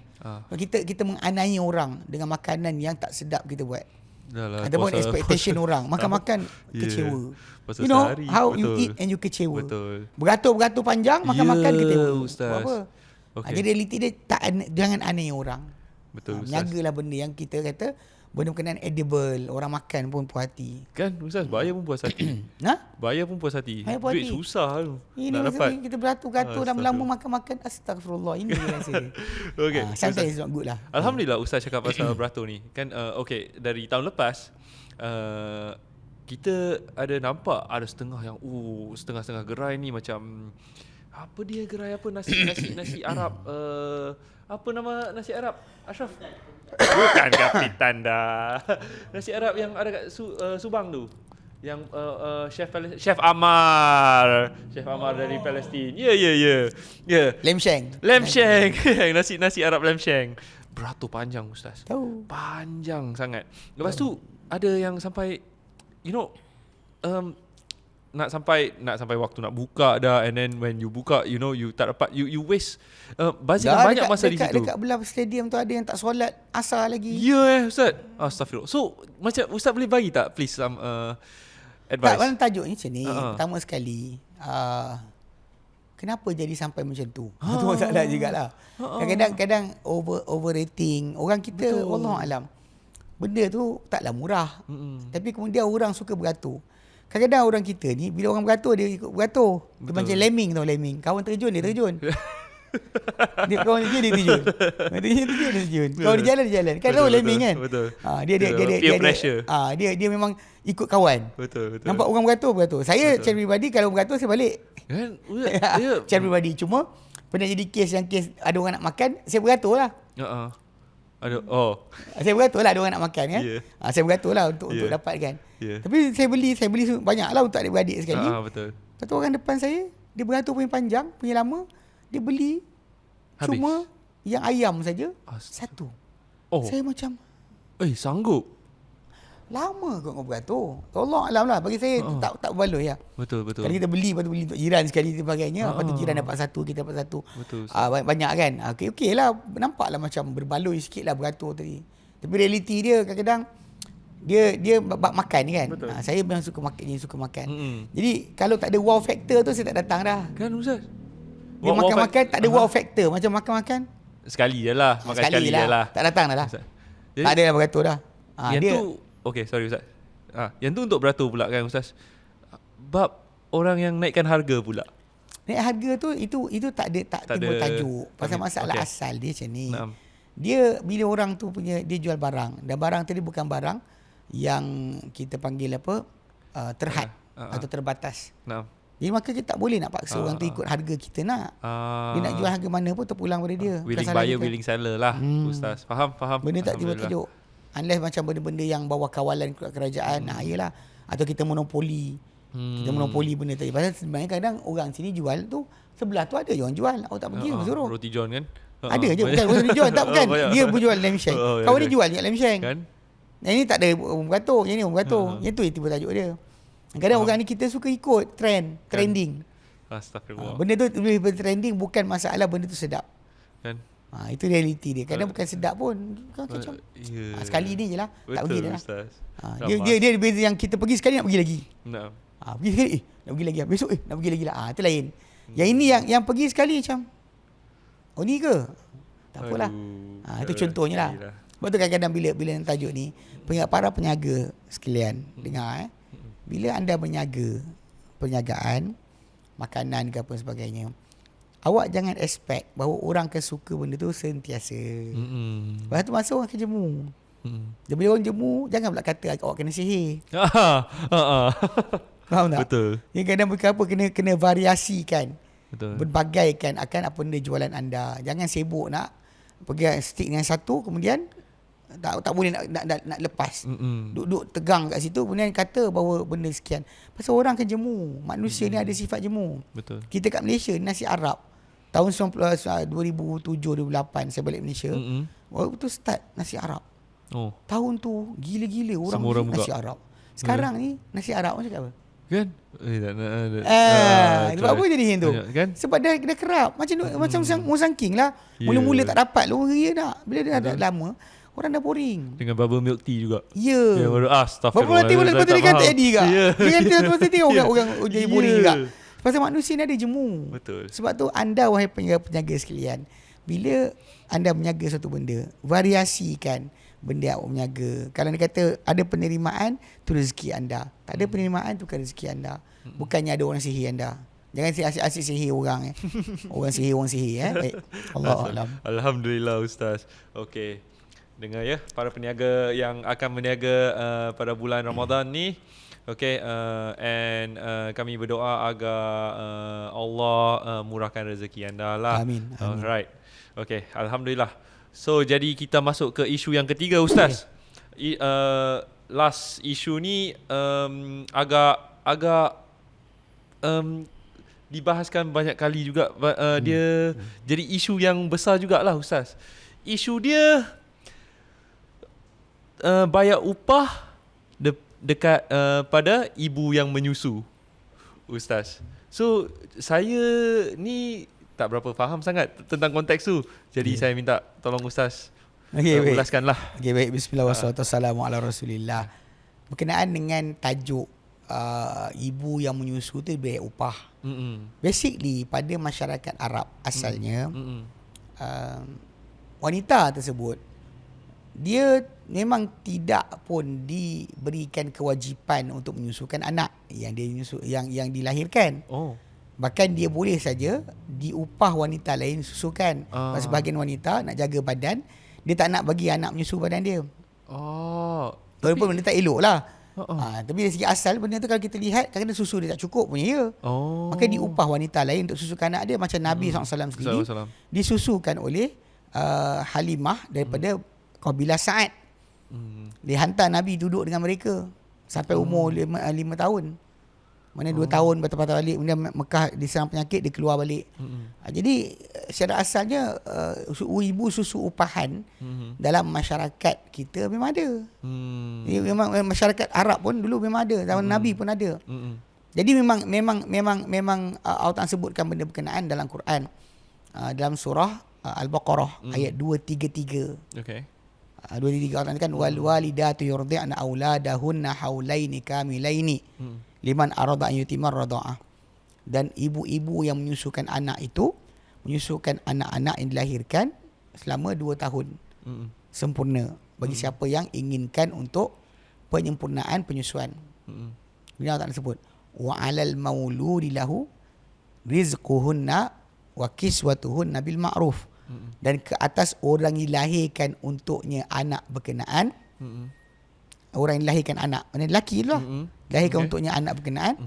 Kita menganai orang dengan makanan yang tak sedap kita buat. Ataupun expectation orang. Makan-makan kecewa. You know how you eat and you kecewa. Betul. Beratur-beratur panjang, makan-makan kecewa. Ustaz. Buat apa? Jadi realiti dia jangan aneh orang. Betul Ustaz. Niagalah benda yang kita kata benda berkenaan edible, orang makan pun puas hati. Kan Ustaz, bayar pun puas hati. Bayar pun puas hati. Duit susah tu. Ini nak dapat. Kita beratur-beratur dan lama makan-makan, astagfirullah. Ini rasa dia. Okay. Sometimes it's not good lah. Alhamdulillah Ustaz cakap pasal beratur ni. Kan okay, dari tahun lepas kita ada nampak ada setengah yang setengah-setengah gerai ni macam apa dia gerai apa nasi Arab, apa nama nasi Arab Ashraf? Bukan kapitan dah. Nasi Arab yang ada kat Subang tu. Yang Chef Ammar dari Palestin. Ya. Lamb shank. Nasi Arab lamb shank. Beratur panjang Ustaz. Tahu. Panjang sangat. Lepas tu ada yang sampai nak sampai waktu nak buka dah, and then when you buka, you tak dapat, you waste banyak masa di situ. Dekat belah stadium tu ada yang tak solat asar lagi. Ustaz. Astaghfirullah. So macam Ustaz boleh bagi tak please some advice? Tak, tajuk ni macam ni. Pertama sekali, kenapa jadi sampai macam tu? Itu masalah jugalah. Kadang-kadang overrating orang kita. Wallahu alam. Benda tu taklah murah. Tapi kemudian orang suka beratur. Kadang-kadang orang kita ni, bila orang beratur, dia ikut beratur. Dia macam lemming tau, lemming. Kawan terjun, dia terjun. Kawan terjun, dia terjun. Dia terjun. Kawan dia jalan. Kan tahu lemming kan? Betul. Dia pressure. Dia memang ikut kawan. Betul. Nampak orang beratur. Saya secara pribadi, kalau beratur, saya balik. Kan? Secara pribadi. Cuma, pernah jadi kes ada orang nak makan, saya beratur lah. Saya beratur lah, ada orang nak makan kan. Saya beratur lah untuk dapatkan. Tapi saya beli banyak lah untuk adik-beradik sekali. Betul. Lepas tu orang depan saya, dia beratur punya panjang, punya lama, dia beli habis. Cuma yang ayam saja satu. Saya macam sanggup. Lama kot kau beratur. Tolong alam lah. Bagi saya tak berbaloi lah. Betul. Kalau kita beli, lepas tu beli untuk jiran sekali dan sebagainya. Lepas tu jiran dapat satu, kita dapat satu. Betul. Banyak kan. Okey lah. Nampak lah macam berbaloi sikit lah beratur tadi. Tapi realiti dia kadang-kadang dia bab makan ni kan. Betul. Saya memang suka makan. Jadi kalau tak ada wow factor tu saya tak datang dah. Kan Ustaz? Dia makan-makan tak ada wow factor. Macam makan-makan Sekali je lah. Makan sekali je lah. Tak datang dah lah. Jadi, Tak ada dah beratur dah. Yang tu, okay sorry Ustaz. Yang tu untuk beratur pula kan Ustaz. Bab orang yang naikkan harga pula. Naik harga tu itu tak timbul tajuk. Pasal masalah asal dia macam ni. Dia bila orang tu punya dia jual barang dan barang tadi bukan barang yang kita panggil apa terhad atau terbatas. Jadi maka kita tak boleh nak paksa orang tu ikut harga kita nak. Dia nak jual harga mana pun terpulang pada dia. Willing buyer, willing seller lah Ustaz. Faham. Benda tak timbul tajuk. Unless macam benda-benda yang bawah kawalan kerajaan, yelah. Atau kita monopoli. Kita monopoli benda tadi. Pasal sebenarnya kadang orang sini jual tu, sebelah tu ada je orang jual. Awak tak pergi, suruh. Roti John kan? Ada je, bukan roti John. Tak, bukan. Dia berjual lamb shank. Kawan dia jual je lamb shank. Kan? Yang ni tak ada beratur. Yang ni beratur. Yang tu yang tiba tajuk dia. Kadang orang ni kita suka ikut trending. Astagfirullah. Benda tu lebih trending bukan masalah benda tu sedap. Kan? Itu realiti dia. Kadang bukan sedap pun. Kacau. Sekali ni je lah. Tak pergi dah lah. Dia beza yang kita pergi sekali nak pergi lagi. Pergi sekali nak pergi lagi. Besok nak pergi lagi lah. Itu lain. Yang ini yang pergi sekali macam ni ke? Tak apalah. Itu contohnya lah. Sebab tu kadang-kadang bila yang tajuk ni, para peniaga sekalian dengar bila anda berniaga perniagaan makanan ke apa sebagainya, awak jangan expect bahawa orang akan suka benda tu sentiasa. Lepas tu masa orang akan jemu. Dan bila orang jemu, jangan pula kata awak kena sihir. Faham tak? Betul. Yang kadang apa kena variasikan. Betul. Berbagaikan akan apa benda jualan anda. Jangan sibuk nak pergi stick dengan satu kemudian tak boleh nak lepas. Duduk tegang kat situ kemudian kata bahawa benda sekian. Pasal orang akan jemu. Manusia ni ada sifat jemu. Betul. Kita kat Malaysia nasi Arab tahun 2007-2008 saya balik Malaysia. Waktu tu start nasi Arab. Tahun tu gila-gila orang nasi Arab. Sekarang ni nasi Arab macam apa? Kan? Sebab apa jadi tu? Kan? Sebab dah kerap. Macam Musangking lah. Mula-mula tak dapat. Dia nak. Bila dah ada lama, orang dah boring. Dengan bubble milk tea juga. Ya. Astagfirullah. Bubble tea boleh dia kata Eddie juga. Dia kata tengok orang jadi boring juga. Pasal manusia ni ada jemu. Betul. Sebab tu anda wahai peniaga sekalian, bila anda berniaga satu benda, variasikan benda awak berniaga. Kalau dia kata ada penerimaan, tu rezeki anda. Tak ada penerimaan, tu bukan rezeki anda. Bukannya ada orang sihir anda. Jangan asyik-asyik sihir orang. Orang sihir. Baik. Allahuakbar. Alhamdulillah Ustaz. Okey. Dengar ya, para peniaga yang akan berniaga pada bulan Ramadan ni. Okay, and kami berdoa agar Allah murahkan rezeki anda lah. Amin. Alright. Okay, Alhamdulillah. So, jadi kita masuk ke isu yang ketiga Ustaz. Last isu ni agak dibahaskan banyak kali juga. Dia jadi isu yang besar jugalah Ustaz. Isu dia bayar upah dekat pada ibu yang menyusu Ustaz. So saya ni tak berapa faham sangat tentang konteks tu. Jadi saya minta tolong Ustaz ulaskanlah. Okey, baik. Bismillahirrahmanirrahim. Berkenaan dengan tajuk ibu yang menyusu tu bayar upah. Basically pada masyarakat Arab asalnya wanita tersebut dia memang tidak pun diberikan kewajipan untuk menyusukan anak yang dilahirkan. Bahkan dia boleh saja diupah wanita lain susukan. Sebahagian wanita nak jaga badan, dia tak nak bagi anak menyusu badan dia. Walaupun benda tak elok lah. Tapi dari segi asal benda tu kalau kita lihat kadang-kadang susu dia tak cukup punya ya. Maka diupah wanita lain untuk susukan anak dia. Macam Nabi SAW sendiri disusukan oleh Halimah daripada kabilah Sa'ad. Dia hantar Nabi duduk dengan mereka sampai umur 5 tahun. Mana 2 tahun patah-patah balik. Kemudian Mekah diserang penyakit, dia keluar balik. Jadi secara asalnya ibu susu upahan dalam masyarakat kita memang ada. Memang masyarakat Arab pun dulu memang ada. Zaman Nabi pun ada. Jadi memang Allah Ta'ala sebutkan benda berkenaan dalam Quran. Dalam surah Al-Baqarah ayat 233. Dua tiga orang kan wal walidatu yurdi'na auladahunna haulaini kamilaini liman arada an yutimma radha'ah. Dan ibu-ibu yang menyusukan anak itu menyusukan anak-anak yang dilahirkan selama 2 tahun sempurna bagi siapa yang inginkan untuk penyempurnaan penyusuan. Ini Allah Ta'ala sebut wa 'alal mauludi lahu rizquhunna wa kiswatuhunna bil ma'ruf. Dan ke atas orang yang dilahirkan untuknya anak berkenaan, orang yang dilahirkan anak, mana lelaki lah, lahirkan untuknya anak berkenaan,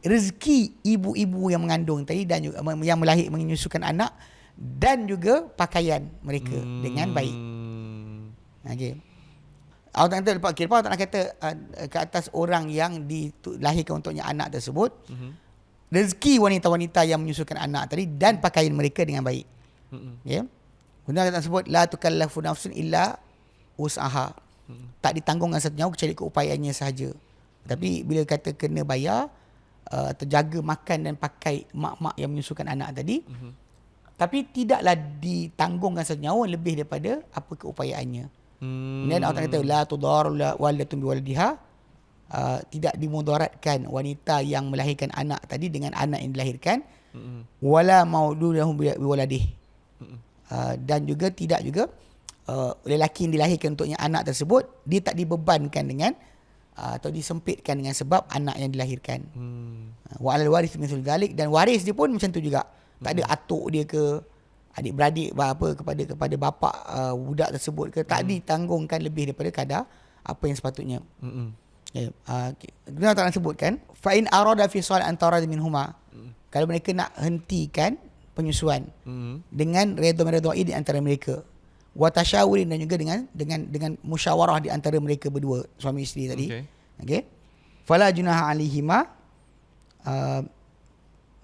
rezeki ibu-ibu yang mengandung tadi dan juga yang menyusukan anak, dan juga pakaian mereka dengan baik. Okey. Allah Ta'ala kata ke atas orang yang dilahirkan untuknya anak tersebut, rezeki wanita-wanita yang menyusukan anak tadi dan pakaian mereka dengan baik. Ya. Kemudian kita sebut la tukallafu nafsun illa usaha. Tak ditanggung dengan satu nyawa kecuali keupayaannya sahaja. Tapi bila kata kena bayar terjaga makan dan pakai mak-mak yang menyusukan anak tadi, tapi tidaklah ditanggung dengan satu nyawa lebih daripada apa keupayaannya. Kemudian Allah kata la tudaru walidatun biwaladiha, tidak dimudaratkan wanita yang melahirkan anak tadi dengan anak yang dilahirkan, wala mauludun biwaladih. Dan juga tidak juga lelaki yang dilahirkan untuknya anak tersebut, dia tak dibebankan dengan atau disempitkan dengan sebab anak yang dilahirkan. Wa 'alal waris mithlu dzalik, dan waris dia pun macam tu juga. Tak ada atuk dia ke adik-beradik apa kepada bapa budak tersebut ke, tak ditanggungkan lebih daripada kadar apa yang sepatutnya. Kita tak nak sebutkan fa in arada fi sal antara minhuma, kalau mereka nak hentikan penyusuan dengan redha-redha'i di antara mereka, wa tasyawurin, dan juga dengan musyawarah di antara mereka berdua, suami isteri tadi. Okey. Fala junaha alaihima,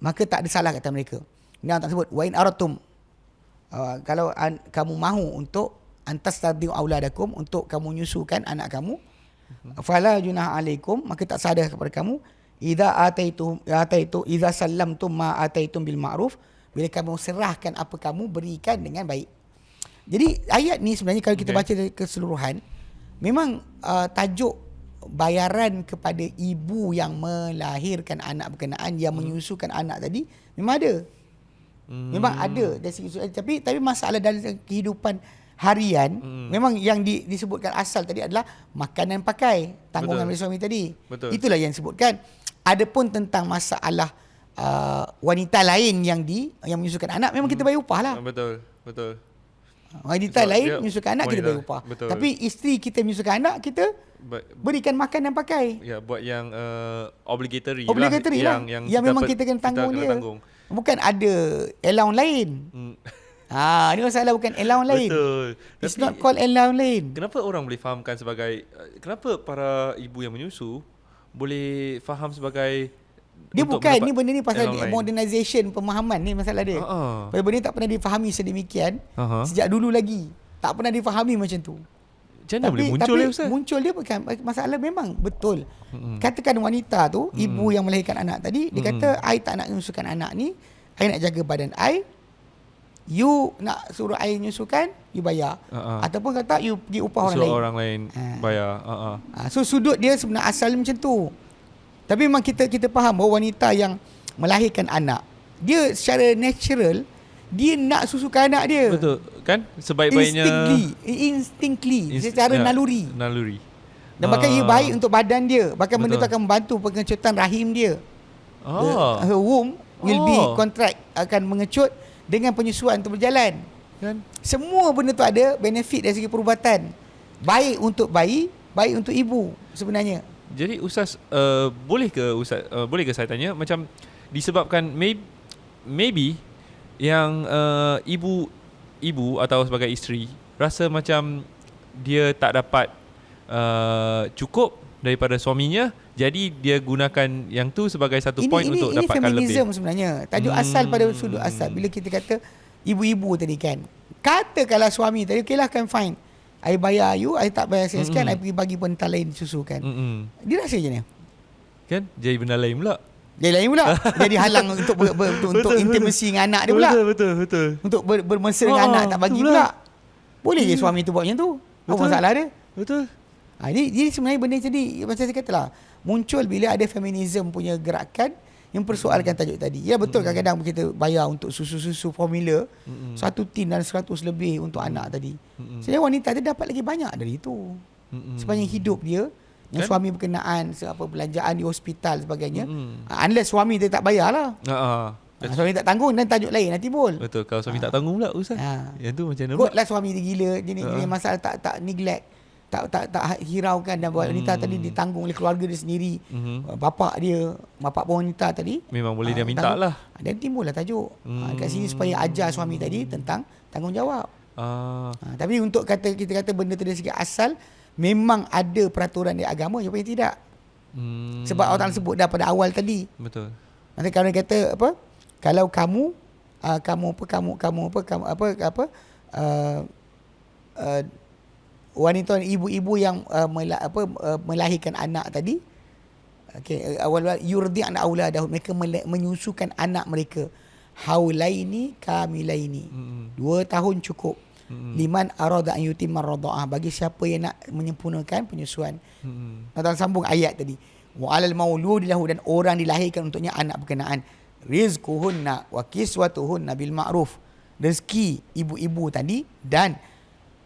maka tak ada salah kata mereka. Ini Allah tak sebut wa in aratum, kalau kamu mahu untuk antas tadiu auladakum, untuk kamu nyusukan anak kamu, fala junaha alaikum, maka tak salah kepada kamu, idza sallamtum ma ataitum bil ma'ruf, bila kamu serahkan apa kamu berikan dengan baik. Jadi ayat ni sebenarnya kalau kita baca dari keseluruhan, memang tajuk bayaran kepada ibu yang melahirkan anak berkenaan, yang menyusukan anak tadi memang ada. Memang ada dari segi, tapi masalah dalam kehidupan harian, memang yang disebutkan asal tadi adalah makan dan pakai, tanggungan dari suami tadi. Itulah yang disebutkan. Adapun tentang masalah wanita lain yang menyusukan anak, memang kita bayar upah lah. Betul. Wanita lain menyusukan anak, kita bayar upah. Tapi isteri kita menyusukan anak, kita berikan makan dan pakai. Ya, buat yang obligatory lah. Yang memang kita kena tanggung dia. Bukan ada allowance lain. Ini masalah, bukan allowance lain. Betul. It's not called allowance lain. Kenapa orang boleh fahamkan sebagai, kenapa para ibu yang menyusu boleh faham sebagai, dia bukan ni, benda ni pasal modernization pemahaman ni masalah dia. Benda ni tak pernah difahami sedemikian sejak dulu lagi. Tak pernah difahami macam tu. Macam mana boleh muncul dia, Ustaz? Muncul dia bukan masalah, memang betul. Katakan wanita tu, ibu yang melahirkan anak tadi, dia kata, I tak nak nyusukan anak ni, I nak jaga badan I. You nak suruh I nyusukan, you bayar. Ataupun kata you pergi upah orang lain bayar. So sudut dia sebenarnya asal macam tu. Tapi memang kita faham bahawa wanita yang melahirkan anak, dia secara natural, dia nak susukan anak dia. Betul kan? Sebaik-baiknya instinctly, secara naluri. Dan bahkan ia baik untuk badan dia. Bahkan benda tu akan membantu pengecutan rahim dia. Her womb will be contract, akan mengecut dengan penyusuan tu berjalan. Kan? Semua benda tu ada benefit dari segi perubatan. Baik untuk bayi, baik untuk ibu sebenarnya. Jadi Ustaz, boleh ke saya tanya, macam disebabkan maybe yang ibu atau sebagai isteri rasa macam dia tak dapat cukup daripada suaminya, jadi dia gunakan yang tu sebagai satu point untuk dapatkan lebih. Ini feminism sebenarnya. Tajuk asal pada sudut asal. Bila kita kata ibu-ibu tadi kan, katakanlah suami tadi, okay lah kan, fine, I bayar you, I tak bayar sekian, I pergi bagi wanita lain susukan. Dia rasa macam ni kan, jadi benda lain pula. Jadi lain pula. Jadi halang untuk intimacy dengan anak dia pula. Betul. Untuk bermesra dengan anak, tak bagi pula. Boleh je suami tu buat macam tu. Apa masalah dia? Betul. Ini sebenarnya benda jadi macam saya katalah, muncul bila ada feminism punya gerakan yang persoalkan tajuk tadi. Ya betul, kadang-kadang kita bayar untuk susu-susu formula, satu tin dan 100 lebih untuk anak tadi. Sebenarnya wanita dia dapat lagi banyak dari itu. Sepanjang hidup dia, yang suami berkenaan belanjaan di hospital sebagainya. Unless suami dia tak bayar lah. Suami tak tanggung dan tajuk lain nanti bol. Betul, kalau suami tak tanggung pula Ustaz. Yang tu macam mana? Kotlah suami dia gila, jenis masalah tak neglect. Tak hiraukan dan buat wanita tadi ditanggung oleh keluarga dia sendiri. Bapak pun wanita tadi memang boleh dia minta lah. Dan timbullah tajuk kat sini supaya ajar suami tadi tentang tanggungjawab. Tapi untuk kita kata benda tu dari segi asal memang ada peraturan di agama, tapi tidak. Sebab Allah Ta'ala sebut dah pada awal tadi. Betul. Nanti kalau dia kata apa? Kalau wanita ibu-ibu yang melahirkan anak tadi, awal yurdi'an auladah, mereka menyusukan anak mereka haulaini kamilaini, 2 tahun cukup. Liman arada an yutimma radha'ah, bagi siapa yang nak menyempurnakan penyusuan. Kita sambung ayat tadi. Wa 'alal mauludi lahu, dan orang dilahirkan untuknya anak berkenaan, rizquhunna wa kiswatuhunna bil ma'ruf, rezeki ibu-ibu tadi dan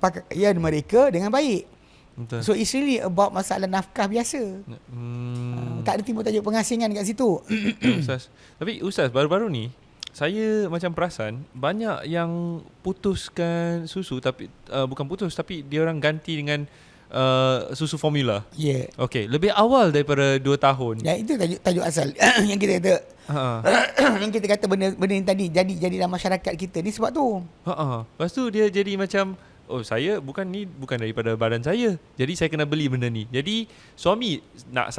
pakaian mereka dengan baik. Betul. So it's really about masalah nafkah biasa. Tak ada timbul tajuk pengasingan kat situ. Ustaz. Tapi Ustaz, baru-baru ni saya macam perasan banyak yang putuskan susu, tapi bukan putus, tapi dia orang ganti dengan susu formula. Ya. Yeah. Okey, lebih awal daripada 2 tahun. Ya, itu tajuk asal yang kita kata. Yang kita kata benda yang tadi jadi dalam masyarakat kita ni sebab tu. Lepas tu dia jadi macam, saya bukan daripada badan saya, jadi saya kena beli benda ni. Jadi suami nak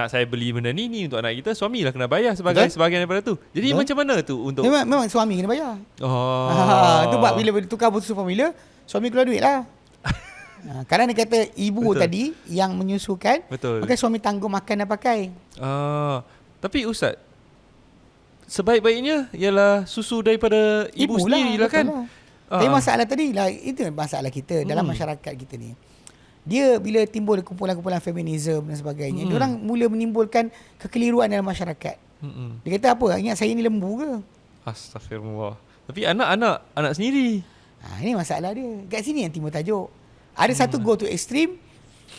saya beli benda ni untuk anak kita, suami lah kena bayar sebagai sebahagian daripada tu. Jadi macam mana tu untuk memang suami kena bayar. Tu sebab bila tukar susu formula, suami keluar duit lah. Kadang dia kata ibu tadi yang menyusukan, maka suami tanggung makan dan pakai. Tapi Ustaz, sebaik-baiknya ialah susu daripada ibu sendirilah kan. Tapi masalah tadi lah, itu masalah kita dalam masyarakat kita ni. Dia bila timbul kumpulan-kumpulan feminism dan sebagainya, dia orang mula menimbulkan kekeliruan dalam masyarakat. Dia kata apa? Ingat saya ni lembu ke? Astagfirullah. Tapi anak sendiri. Ini masalah dia. Kat sini yang timbul tajuk. Ada satu go to extreme,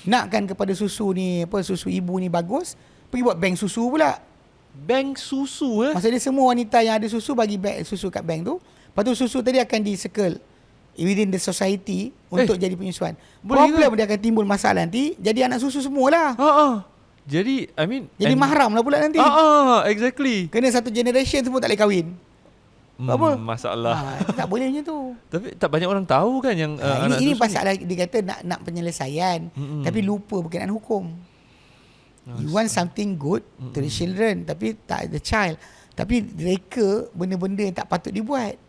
nakkan kepada susu ni, susu ibu ni bagus, pergi buat bank susu pula. Bank susu Maksudnya semua wanita yang ada susu bagi susu kat bank tu. Lepas tu susu tadi akan di-circle within the society untuk jadi penyusuan. Problem dia akan timbul masalah nanti, jadi anak susu semualah. Jadi jadi mahram lah pula nanti. Exactly. Kena satu generation semua tak boleh kahwin. Apa? Masalah. Tak boleh macam tu. Tapi tak banyak orang tahu kan yang anak ini susu masalah ni. Dia kata nak penyelesaian, tapi lupa berkenaan hukum. You want something good to the children, tapi tak the child. Tapi mereka benda-benda yang tak patut dibuat.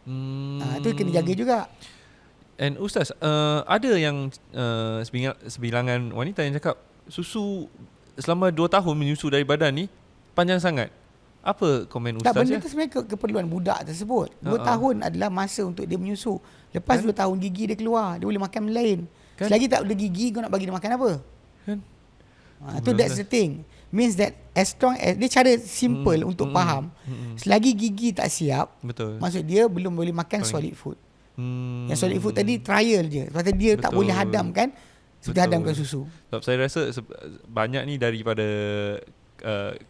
Itu kena jaga juga. And Ustaz, ada yang sebilangan wanita yang cakap susu selama 2 tahun menyusu dari badan ni panjang sangat. Apa komen Ustaz? Tak, benda tu sebenarnya keperluan budak tersebut. 2 tahun adalah masa untuk dia menyusu. Lepas 2 tahun gigi dia keluar, dia boleh makan benda lain. Selagi tak ada gigi, kau nak bagi dia makan apa? Itu that's the thing. Means that as strong as dia cara simple untuk faham. Selagi gigi tak siap, maksud dia belum boleh makan solid food. Yang solid food tadi trial je. Sebab dia tak boleh hadamkan seperti hadamkan susu. Sebab saya rasa banyak ni daripada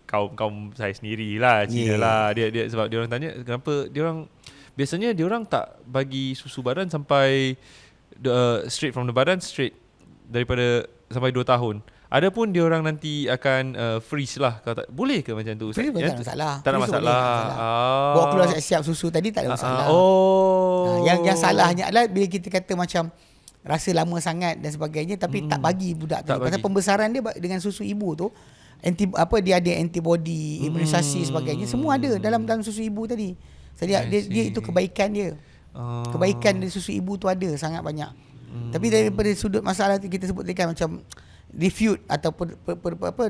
kaum saya sendirilah, Cina lah. Dia sebab dia orang tanya kenapa dia orang biasanya dia orang tak bagi susu badan sampai straight from the badan, straight daripada sampai 2 tahun. Adapun dia orang nanti akan freeze lah. Kalau tak, boleh ke macam tu? Freeze tak ada masalah. Tak ada masalah. Bawa keluar siap susu tadi tak ada masalah. Yang salahnya adalah bila kita kata macam rasa lama sangat dan sebagainya, tapi tak bagi budak tu. Pasal pembesaran dia dengan susu ibu tu, dia ada antibody, imunisasi sebagainya, semua ada dalam susu ibu tadi. Jadi dia itu kebaikan dia. Kebaikan dari susu ibu tu ada sangat banyak. Tapi daripada sudut masalah kita sebut tadi kan, macam refute atau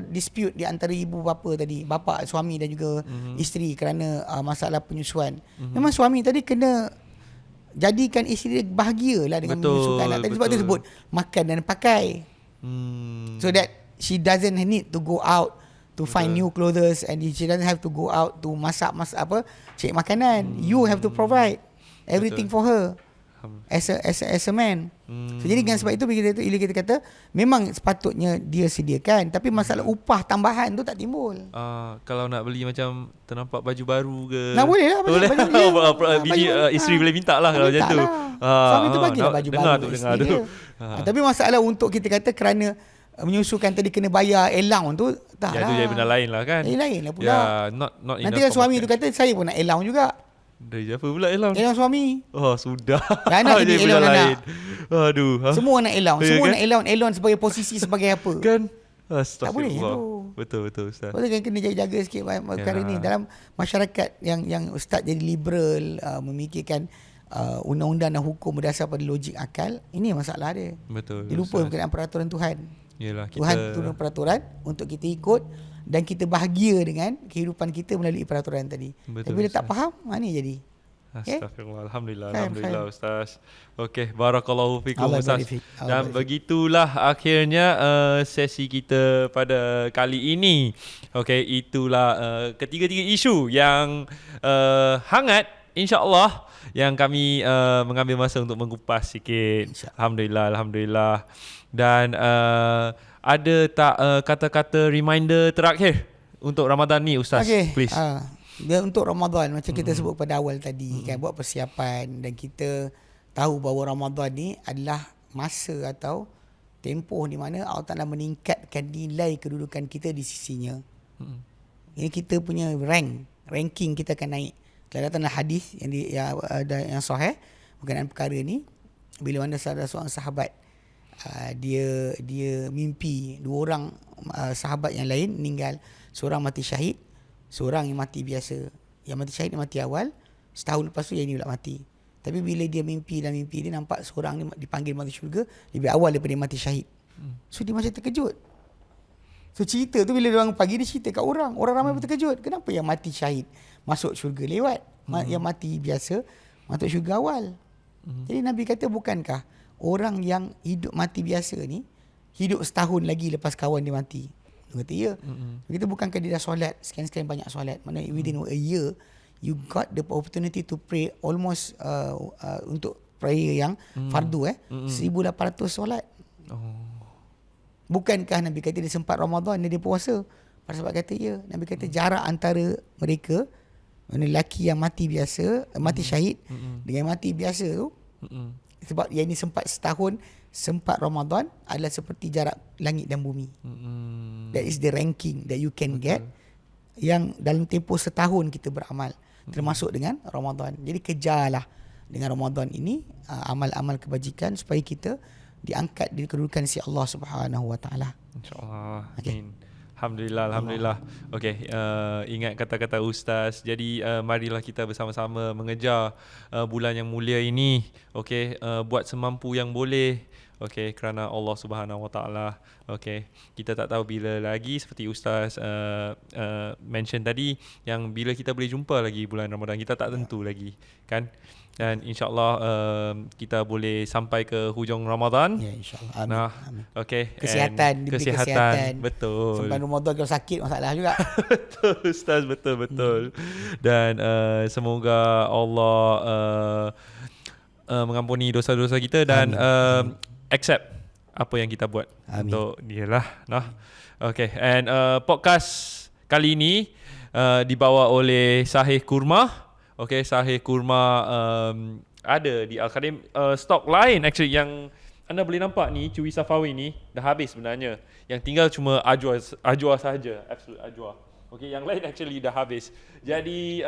dispute di antara ibu bapa tadi, bapa, suami dan juga isteri kerana masalah penyusuan. Memang suami tadi kena jadikan isteri dia bahagialah dengan menyusukan anak. Tadi sebab tu sebut makan dan pakai. So that she doesn't need to go out to find new clothes, and she doesn't have to go out to masak cari makanan. You have to provide everything for her as a man. So jadi dengan sebab itu bila kita kata memang sepatutnya dia sediakan, tapi masalah upah tambahan tu tak timbul. Kalau nak beli macam ternampak baju baru ke, nak boleh lah, boleh. Isteri boleh minta lah kalau macam tu. Suami tu bagilah baju baru. Dengar tu. Tapi masalah untuk kita kata kerana menyusukan tadi kena bayar allowance tu, tak lah. Itu jadi benda lain lah kan. Lain lah pula. Not nanti kan suami tu kata saya pun nak allowance juga. Dari apa pula allowance? Allowance suami. Sudah. Dah nak jadi allowance anak. Aduh. Semua nak allowance. Semua kan? nak allowance sebagai posisi sebagai apa? Kan? Tak boleh tu. Betul Ustaz. Betul kan, kena jaga sikit perkara ni. Dalam masyarakat yang Ustaz jadi liberal, memikirkan undang-undang dan hukum berdasar pada logik akal, ini masalah dia. Betul. Dia lupa berkenaan peraturan Tuhan. Yalah, Tuhan turun peraturan untuk kita ikut dan kita bahagia dengan kehidupan kita melalui peraturan tadi. Betul, tapi bila tak faham, ni jadi. Astagfirullah. Alhamdulillah Ustaz. Okey, barakallahu fikum Ustaz. Dan begitulah akhirnya sesi kita pada kali ini. Okey, itulah ketiga-tiga isu yang hangat, insya-Allah, yang kami mengambil masa untuk mengupas sikit. Alhamdulillah. Dan ada tak kata-kata reminder terakhir untuk Ramadan ni Ustaz? Please. Dia untuk Ramadan macam kita sebut pada awal tadi kan, buat persiapan, dan kita tahu bahawa Ramadan ni adalah masa atau tempoh di mana Allah Ta'ala meningkatkan nilai kedudukan kita di sisinya. Ini kita punya ranking kita akan naik. Telah datang hadis yang sahih berkenaan perkara ni, bila mana ada seorang sahabat dia mimpi dua orang sahabat yang lain meninggal. Seorang mati syahid, seorang yang mati biasa. Yang mati syahid dia mati awal, setahun lepas tu yang ni pula mati. Tapi bila dia mimpi dia nampak seorang ni dipanggil masuk syurga lebih awal daripada dia mati syahid. So dia macam terkejut. So cerita tu bila orang pagi dia cerita kat orang ramai pun terkejut. Kenapa yang mati syahid masuk syurga lewat, yang mati biasa masuk syurga awal? Jadi Nabi kata, bukankah orang yang hidup mati biasa ni hidup setahun lagi lepas kawan dia mati? Dia kata ya. Kita bukankah dia dah solat sekian-sekian banyak solat, mana within a year you got the opportunity to pray almost untuk prayer yang fardu 1800 solat. Bukankah Nabi kata dia sempat Ramadan dia puasa? Para sahabat kata ya. Nabi kata jarak antara mereka, lelaki yang mati biasa, mati syahid dengan mati biasa tu, sebab yang ini sempat setahun, sempat Ramadan, adalah seperti jarak langit dan bumi. That is the ranking that you can get, yang dalam tempoh setahun kita beramal, termasuk dengan Ramadan. Jadi kejarlah dengan Ramadan ini amal-amal kebajikan supaya kita diangkat di kedudukan si Allah Subhanahu Wa Taala. InsyaAllah. Okay. Alhamdulillah. Okey, ingat kata-kata Ustaz. Jadi marilah kita bersama-sama mengejar bulan yang mulia ini. Okey, buat semampu yang boleh. Okey, kerana Allah Subhanahu Wa Taala. Okey, kita tak tahu bila lagi, seperti Ustaz mention tadi, yang bila kita boleh jumpa lagi bulan Ramadan, kita tak tentu lagi, kan? Dan insya-Allah kita boleh sampai ke hujung Ramadan. Ya, insya-Allah. Amin. Okey. Kesihatan. Betul. Sampai Ramadan kalau sakit masalah juga. Betul Ustaz, betul. Dan semoga Allah mengampuni dosa-dosa kita dan accept apa yang kita buat. Amin. Untuk dialah. Okey, and podcast kali ini dibawa oleh Sahih Kurma. Okay, Sahih Kurma ada di Al-Khadim. Stok lain actually yang anda boleh nampak ni, Chewy Safawi ni dah habis sebenarnya. Yang tinggal cuma Ajwa saja, Absolute Ajwa. Okay, yang lain actually dah habis. Jadi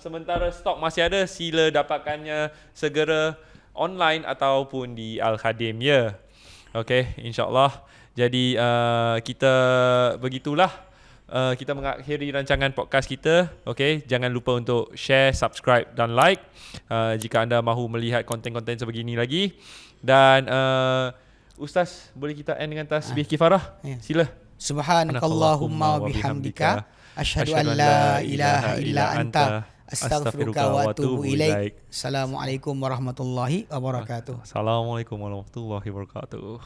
sementara stok masih ada, sila dapatkannya segera online ataupun di Al-Khadim ya. Okay, insyaAllah. Jadi kita begitulah. Kita mengakhiri rancangan podcast kita. Okay, jangan lupa untuk share, subscribe dan like jika anda mahu melihat konten-konten sebegini lagi. Dan Ustaz, boleh kita end dengan tasbih kifarah? Sila. Subhanakallahumma wa bihamdika asyhadu an la ilaha illa anta Astaghfiruka wa atubu ilaik. Assalamualaikum warahmatullahi wabarakatuh. Assalamualaikum warahmatullahi wabarakatuh.